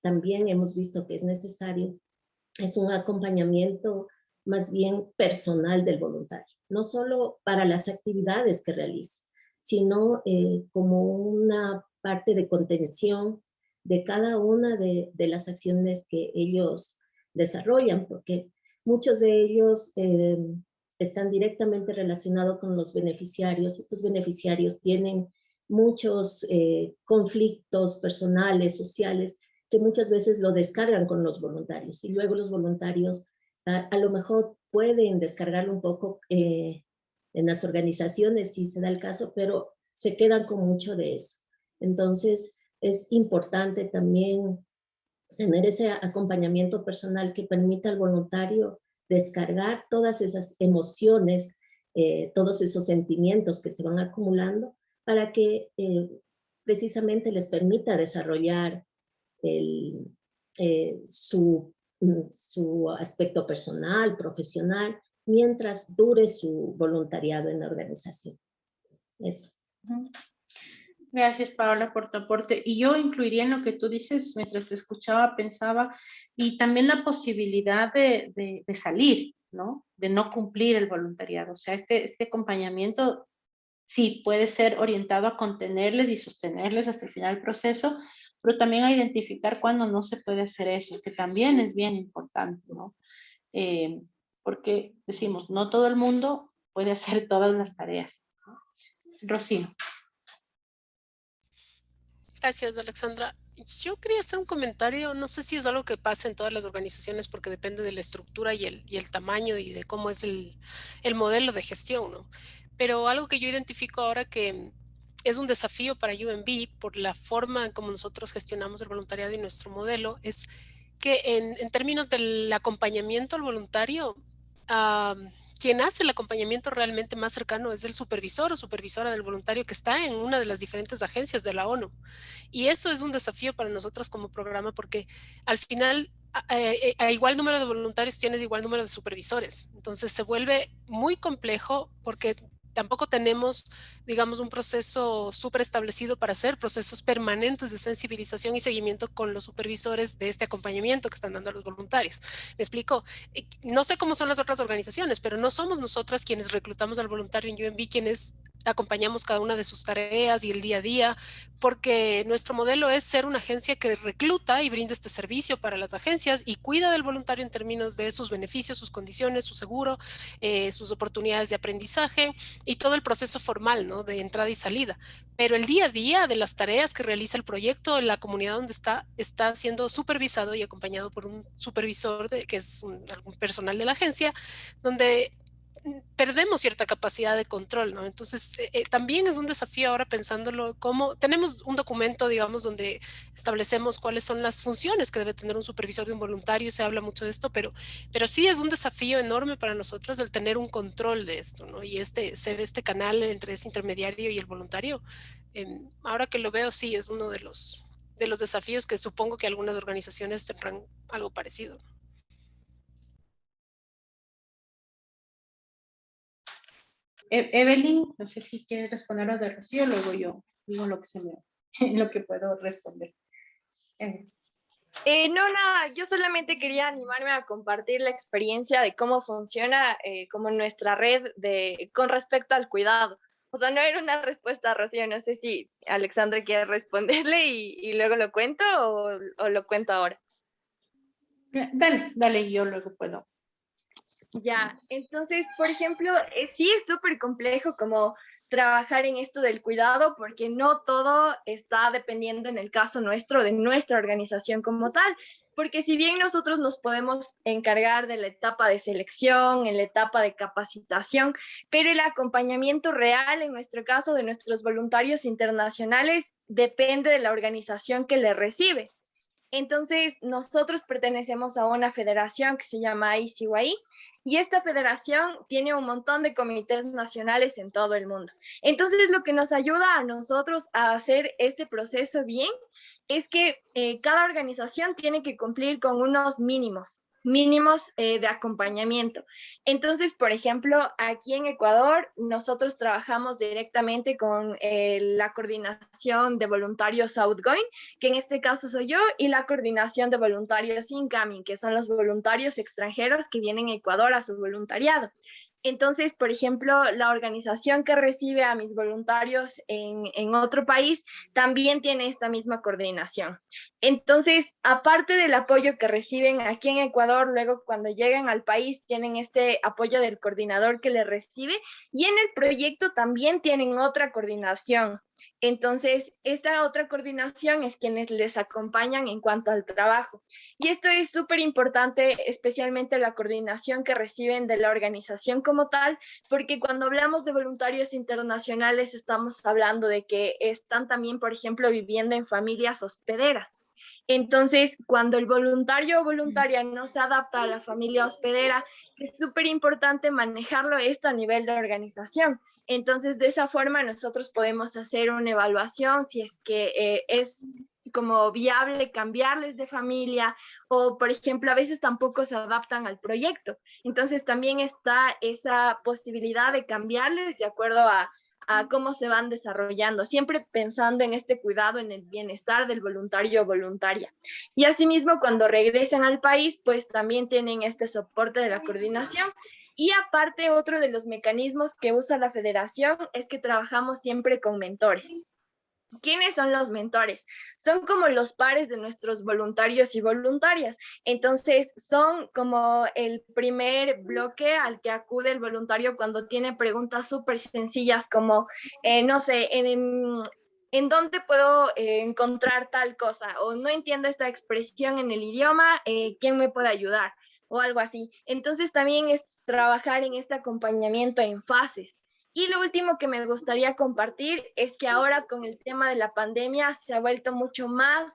también hemos visto que es necesario, es un acompañamiento más bien personal del voluntario, no solo para las actividades que realiza, sino como una parte de contención de cada una de las acciones que ellos desarrollan, porque muchos de ellos están directamente relacionados con los beneficiarios. Estos beneficiarios tienen muchos conflictos personales, sociales, que muchas veces lo descargan con los voluntarios y luego los voluntarios a lo mejor pueden descargarlo un poco en las organizaciones si se da el caso, pero se quedan con mucho de eso. Entonces es importante también tener ese acompañamiento personal que permita al voluntario descargar todas esas emociones, todos esos sentimientos que se van acumulando para que precisamente les permita desarrollar su aspecto personal, profesional mientras dure su voluntariado en la organización. Eso. Gracias, Paola, por tu aporte. Y yo incluiría en lo que tú dices, mientras te escuchaba, pensaba, y también la posibilidad de salir, ¿no? De no cumplir el voluntariado. O sea, este acompañamiento sí puede ser orientado a contenerles y sostenerles hasta el final del proceso, pero también a identificar cuándo no se puede hacer eso, que también es bien importante, ¿no? Porque decimos, no todo el mundo puede hacer todas las tareas, ¿no? Rocío. Gracias, Alexandra. Yo quería hacer un comentario, no sé si es algo que pasa en todas las organizaciones porque depende de la estructura y el tamaño y de cómo es el modelo de gestión, ¿no? Pero algo que yo identifico ahora que es un desafío para UNB por la forma en cómo nosotros gestionamos el voluntariado y nuestro modelo es que en términos del acompañamiento al voluntario, quien hace el acompañamiento realmente más cercano es el supervisor o supervisora del voluntario que está en una de las diferentes agencias de la ONU. Y eso es un desafío para nosotros como programa porque al final a igual número de voluntarios tienes igual número de supervisores. Entonces se vuelve muy complejo porque tampoco tenemos, digamos, un proceso súper establecido para hacer procesos permanentes de sensibilización y seguimiento con los supervisores de este acompañamiento que están dando a los voluntarios. ¿Me explico? No sé cómo son las otras organizaciones, pero no somos nosotras quienes reclutamos al voluntario en UNB, quienes acompañamos cada una de sus tareas y el día a día, porque nuestro modelo es ser una agencia que recluta y brinda este servicio para las agencias y cuida del voluntario en términos de sus beneficios, sus condiciones, su seguro, sus oportunidades de aprendizaje y todo el proceso formal, ¿no? De entrada y salida. Pero el día a día de las tareas que realiza el proyecto, en la comunidad donde está siendo supervisado y acompañado por un supervisor que es algún personal de la agencia, donde perdemos cierta capacidad de control, ¿no? Entonces, también es un desafío ahora pensándolo como tenemos un documento, digamos, donde establecemos cuáles son las funciones que debe tener un supervisor de un voluntario, se habla mucho de esto, pero sí es un desafío enorme para nosotras el tener un control de esto, ¿no? Y ser este canal entre ese intermediario y el voluntario. Ahora que lo veo, sí, es uno de los desafíos que supongo que algunas organizaciones tendrán algo parecido. Evelyn, no sé si quieres responder a de Rocío, luego yo digo lo que lo que puedo responder. No, nada, yo solamente quería animarme a compartir la experiencia de cómo funciona como nuestra red con respecto al cuidado. O sea, no era una respuesta a Rocío, no sé si Alexandra quiere responderle y luego lo cuento o lo cuento ahora. Dale, yo luego puedo. Ya, entonces, por ejemplo, sí es súper complejo como trabajar en esto del cuidado porque no todo está dependiendo en el caso nuestro de nuestra organización como tal, porque si bien nosotros nos podemos encargar de la etapa de selección, en la etapa de capacitación, pero el acompañamiento real en nuestro caso de nuestros voluntarios internacionales depende de la organización que le recibe. Entonces, nosotros pertenecemos a una federación que se llama ICYI y esta federación tiene un montón de comités nacionales en todo el mundo. Entonces, lo que nos ayuda a nosotros a hacer este proceso bien es que cada organización tiene que cumplir con unos mínimos de acompañamiento. Entonces, por ejemplo, aquí en Ecuador, nosotros trabajamos directamente con la coordinación de voluntarios outgoing, que en este caso soy yo, y la coordinación de voluntarios incoming, que son los voluntarios extranjeros que vienen a Ecuador a su voluntariado. Entonces, por ejemplo, la organización que recibe a mis voluntarios en otro país también tiene esta misma coordinación. Entonces, aparte del apoyo que reciben aquí en Ecuador, luego cuando llegan al país tienen este apoyo del coordinador que les recibe y en el proyecto también tienen otra coordinación. Entonces, esta otra coordinación es quienes les acompañan en cuanto al trabajo. Y esto es súper importante, especialmente la coordinación que reciben de la organización como tal, porque cuando hablamos de voluntarios internacionales estamos hablando de que están también, por ejemplo, viviendo en familias hospederas. Entonces, cuando el voluntario o voluntaria no se adapta a la familia hospedera, es súper importante manejarlo esto a nivel de organización. Entonces, de esa forma nosotros podemos hacer una evaluación si es que es como viable cambiarles de familia, o por ejemplo a veces tampoco se adaptan al proyecto. Entonces también está esa posibilidad de cambiarles de acuerdo a cómo se van desarrollando, siempre pensando en este cuidado, en el bienestar del voluntario o voluntaria. Y asimismo, cuando regresen al país, pues también tienen este soporte de la coordinación. Y aparte, otro de los mecanismos que usa la federación es que trabajamos siempre con mentores. ¿Quiénes son los mentores? Son como los pares de nuestros voluntarios y voluntarias. Entonces, son como el primer bloque al que acude el voluntario cuando tiene preguntas súper sencillas como, no sé, ¿en dónde puedo encontrar tal cosa? O no entiendo esta expresión en el idioma, ¿quién me puede ayudar? O algo así. Entonces, también es trabajar en este acompañamiento en fases. Y lo último que me gustaría compartir es que ahora con el tema de la pandemia se ha vuelto mucho más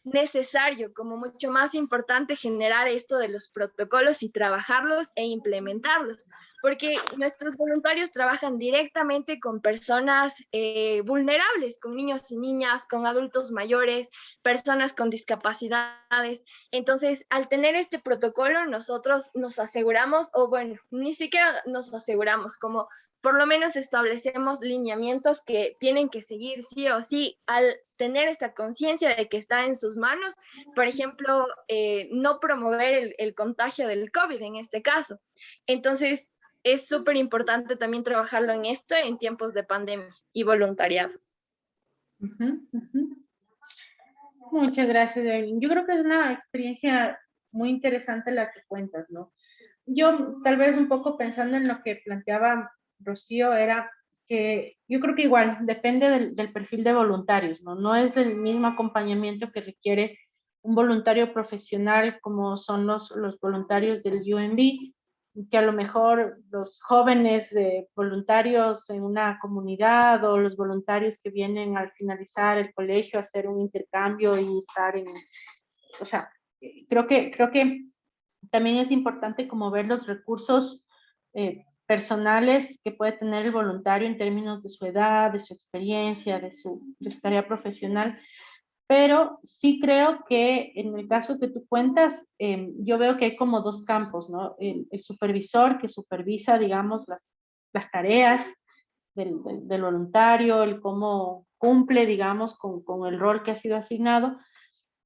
necesario, como mucho más importante generar esto de los protocolos y trabajarlos e implementarlos, porque nuestros voluntarios trabajan directamente con personas vulnerables, con niños y niñas, con adultos mayores, personas con discapacidades. Entonces, al tener este protocolo, nosotros nos aseguramos, o bueno, ni siquiera nos aseguramos, como por lo menos establecemos lineamientos que tienen que seguir sí o sí al tener esta conciencia de que está en sus manos. Por ejemplo, no promover el contagio del COVID en este caso. Entonces, es súper importante también trabajarlo en esto en tiempos de pandemia y voluntariado. Muchas gracias, Evelyn. Yo creo que es una experiencia muy interesante la que cuentas, ¿no? Yo tal vez un poco pensando en lo que planteaba Rocío, era que yo creo que igual depende del perfil de voluntarios, ¿no? No es del mismo acompañamiento que requiere un voluntario profesional como son los voluntarios del UNB, que a lo mejor los jóvenes de voluntarios en una comunidad o los voluntarios que vienen al finalizar el colegio a hacer un intercambio y estar en, o sea, creo que también es importante como ver los recursos personales que puede tener el voluntario en términos de su edad, de su experiencia, de su tarea profesional. Pero sí creo que en el caso que tú cuentas, yo veo que hay como dos campos, ¿no? El supervisor que supervisa, digamos, las tareas del voluntario, el cómo cumple, digamos, con el rol que ha sido asignado,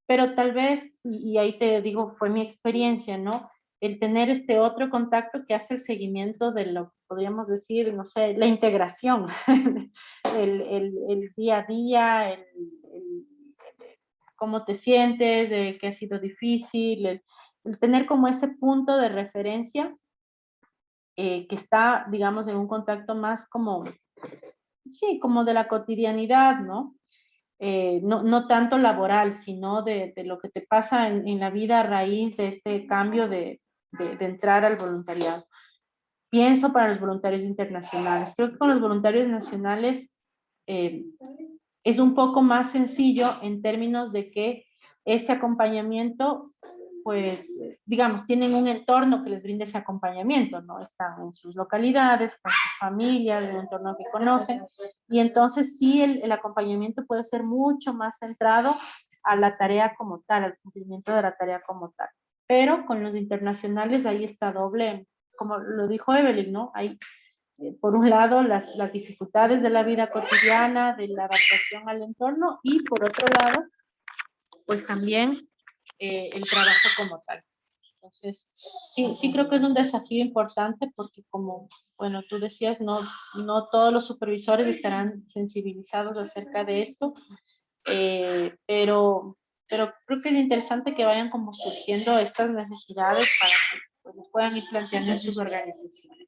pero tal vez, y ahí te digo, fue mi experiencia, ¿no? El tener este otro contacto que hace el seguimiento de lo que podríamos decir, no sé, la integración, el día a día, cómo te sientes, de qué ha sido difícil, el tener como ese punto de referencia que está, digamos, en un contacto más como, sí, como de la cotidianidad, ¿no? No tanto laboral, sino de lo que te pasa en la vida a raíz de este cambio de entrar al voluntariado. Pienso para los voluntarios internacionales. Creo que con los voluntarios nacionales es un poco más sencillo en términos de que este acompañamiento, pues, digamos, tienen un entorno que les brinde ese acompañamiento, ¿no? Están en sus localidades, con sus familias, en un entorno que conocen, y entonces sí el acompañamiento puede ser mucho más centrado a la tarea como tal, al cumplimiento de la tarea como tal. Pero con los internacionales ahí está doble, como lo dijo Evelyn, ¿no? Hay por un lado, las dificultades de la vida cotidiana, de la adaptación al entorno, y por otro lado, pues también el trabajo como tal. Entonces, sí creo que es un desafío importante porque como, bueno, tú decías, no todos los supervisores estarán sensibilizados acerca de esto, pero creo que es interesante que vayan como surgiendo estas necesidades para que pues, los puedan ir planteando en sus organizaciones.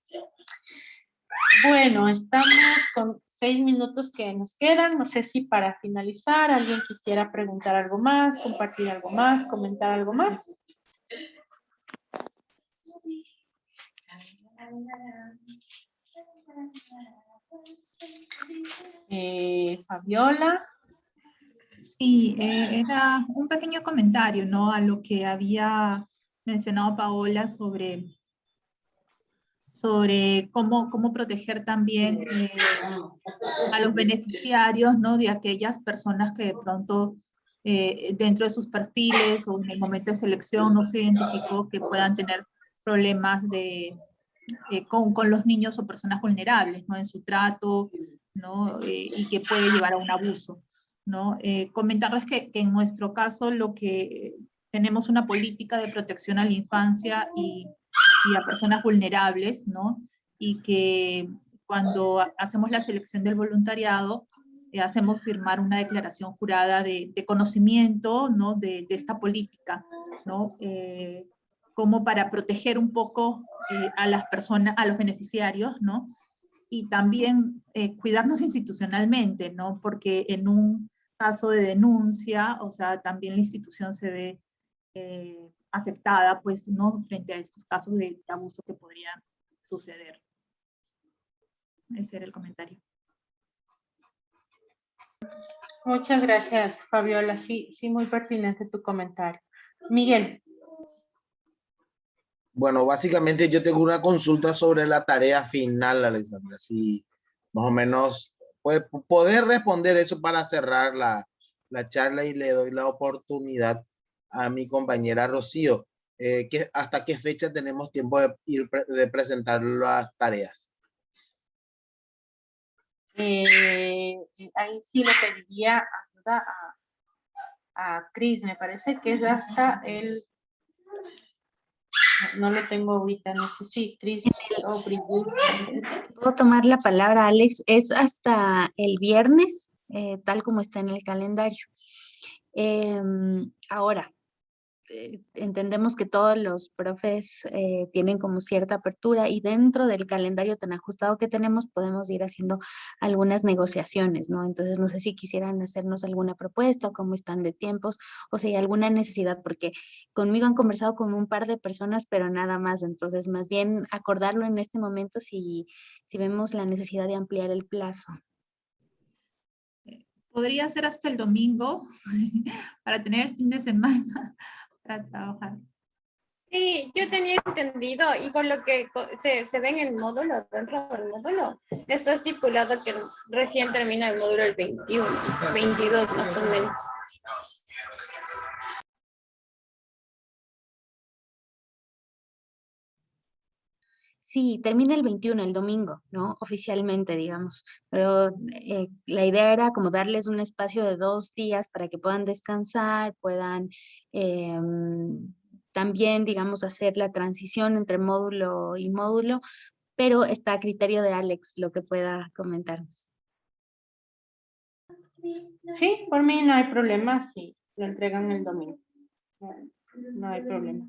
Bueno, estamos con 6 minutos que nos quedan. No sé si para finalizar alguien quisiera preguntar algo más, compartir algo más, comentar algo más. Fabiola. Sí, era un pequeño comentario, ¿no? A lo que había mencionado Paola sobre cómo proteger también a los beneficiarios, ¿no? De aquellas personas que de pronto dentro de sus perfiles o en el momento de selección no se identificó que puedan tener problemas con los niños o personas vulnerables, ¿no? En su trato, ¿no? Y que puede llevar a un abuso, ¿no? Comentarles que en nuestro caso tenemos una política de protección a la infancia y a personas vulnerables, ¿no? Y que cuando hacemos la selección del voluntariado, hacemos firmar una declaración jurada de conocimiento, ¿no? de esta política, ¿no? Como para proteger un poco a las personas, a los beneficiarios, ¿no? Y también cuidarnos institucionalmente, ¿no? Porque en un caso de denuncia, o sea, también la institución se ve afectada, pues, ¿no? Frente a estos casos de abuso que podrían suceder. Ese era el comentario. Muchas gracias, Fabiola. Sí, muy pertinente tu comentario. Miguel. Bueno, básicamente yo tengo una consulta sobre la tarea final, Alexandra. Si más o menos poder responder eso para cerrar la charla, y le doy la oportunidad a mi compañera Rocío. ¿Hasta qué fecha tenemos tiempo de presentar las tareas? Ahí sí le pediría ayuda a Cris. Me parece que es hasta el... No lo tengo ahorita, no sé si Cris o Brigitte. Puedo tomar la palabra, Alex. Es hasta el viernes, tal como está en el calendario. Ahora, entendemos que todos los profes tienen como cierta apertura, y dentro del calendario tan ajustado que tenemos podemos ir haciendo algunas negociaciones, ¿no? Entonces no sé si quisieran hacernos alguna propuesta, cómo están de tiempos, o si hay alguna necesidad, porque conmigo han conversado con un par de personas, pero nada más. Entonces más bien acordarlo en este momento si vemos la necesidad de ampliar el plazo. Podría ser hasta el domingo para tener el fin de semana para trabajar. Sí, yo tenía entendido, y por lo que se ve en el módulo, dentro del módulo, está estipulado que recién termina el módulo el 21, 22 más o menos. Sí, termina el 21, el domingo, ¿no? Oficialmente, digamos. Pero la idea era como darles un espacio de 2 días para que puedan descansar, puedan también, digamos, hacer la transición entre módulo y módulo, pero está a criterio de Alex lo que pueda comentarnos. Sí, por mí no hay problema si lo entregan el domingo. No hay problema.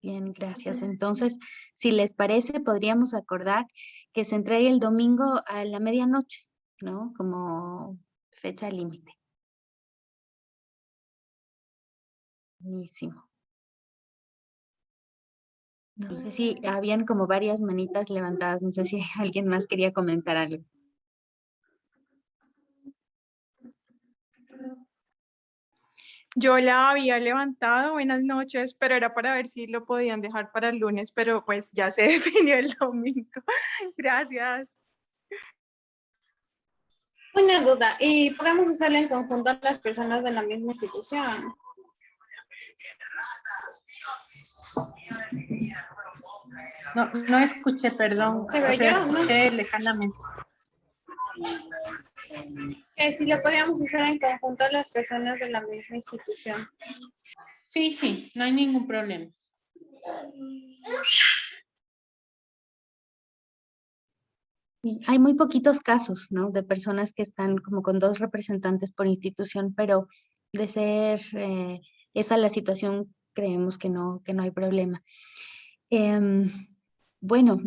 Bien, gracias. Entonces, si les parece, podríamos acordar que se entregue el domingo a la medianoche, ¿no? Como fecha límite. Buenísimo. No sé si habían como varias manitas levantadas. No sé si alguien más quería comentar algo. Yo la había levantado, buenas noches, pero era para ver si lo podían dejar para el lunes, pero pues ya se definió el domingo. Gracias. Una duda, ¿y podemos hacerlo en conjunto a las personas de la misma institución? No escuché, perdón. ¿Se ve ya? Escuché lejanamente. Que si lo podíamos hacer en conjunto a las personas de la misma institución. Sí, no hay ningún problema. Hay muy poquitos casos, ¿no? De personas que están como con 2 representantes por institución, pero de ser esa la situación, creemos que no hay problema. Bueno,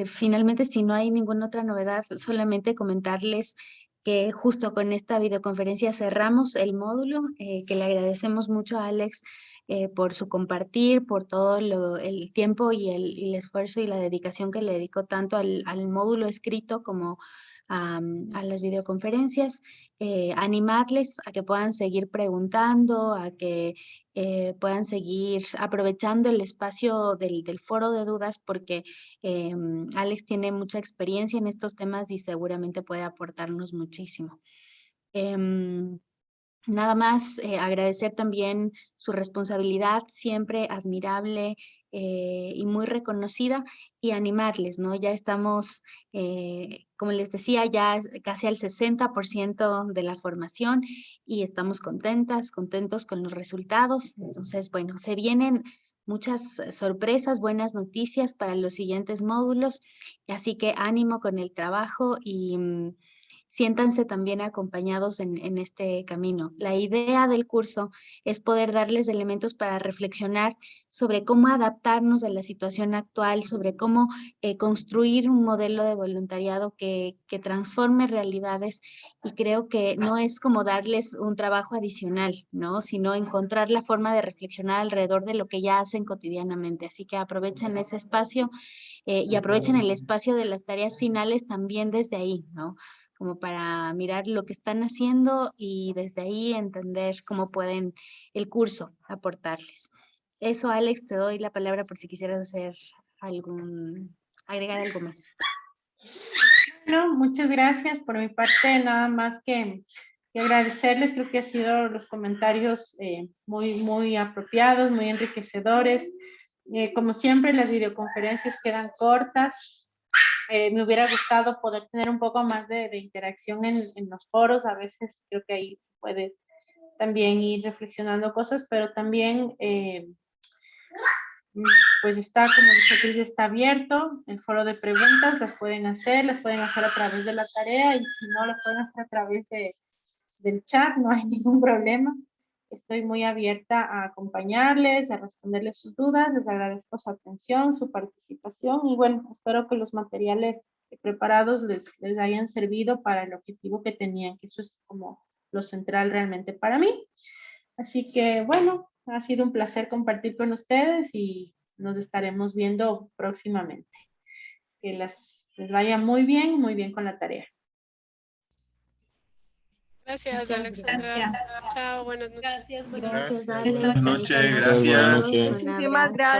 finalmente, si no hay ninguna otra novedad, solamente comentarles que justo con esta videoconferencia cerramos el módulo, que le agradecemos mucho a Alex por su compartir, por todo el tiempo y el esfuerzo y la dedicación que le dedicó tanto al módulo escrito como a las videoconferencias, animarles a que puedan seguir preguntando, a que puedan seguir aprovechando el espacio del foro de dudas, porque Alex tiene mucha experiencia en estos temas y seguramente puede aportarnos muchísimo. Nada más agradecer también su responsabilidad, siempre admirable y muy reconocida, y animarles, ¿no? Ya estamos, como les decía, ya casi al 60% de la formación y estamos contentos con los resultados. Entonces, bueno, se vienen muchas sorpresas, buenas noticias para los siguientes módulos, así que ánimo con el trabajo y siéntanse también acompañados en este camino. La idea del curso es poder darles elementos para reflexionar sobre cómo adaptarnos a la situación actual, sobre cómo construir un modelo de voluntariado que transforme realidades, y creo que no es como darles un trabajo adicional, ¿no? Sino encontrar la forma de reflexionar alrededor de lo que ya hacen cotidianamente. Así que aprovechen ese espacio y aprovechen el espacio de las tareas finales también desde ahí, ¿no? Como para mirar lo que están haciendo y desde ahí entender cómo pueden el curso aportarles. Eso, Alex, te doy la palabra por si quisieras hacer agregar algo más. Bueno, muchas gracias. Por mi parte, nada más que agradecerles. Creo que han sido los comentarios muy apropiados, muy enriquecedores. Como siempre, las videoconferencias quedan cortas. Me hubiera gustado poder tener un poco más de interacción en los foros. A veces creo que ahí puede también ir reflexionando cosas, pero también pues está, como dice Cris, está abierto el foro de preguntas, las pueden hacer a través de la tarea, y si no, las pueden hacer a través del chat, no hay ningún problema. Estoy muy abierta a acompañarles, a responderles sus dudas. Les agradezco su atención, su participación, y bueno, espero que los materiales preparados les hayan servido para el objetivo que tenían, que eso es como lo central realmente para mí. Así que bueno, ha sido un placer compartir con ustedes y nos estaremos viendo próximamente. Que les vaya muy bien con la tarea. Gracias, Alexandra. Chao, buenas noches. Gracias, Gracias, Alex. Alex. Buenas noches, Bonita noche. gracias. Un Muchísimas abrazo. gracias.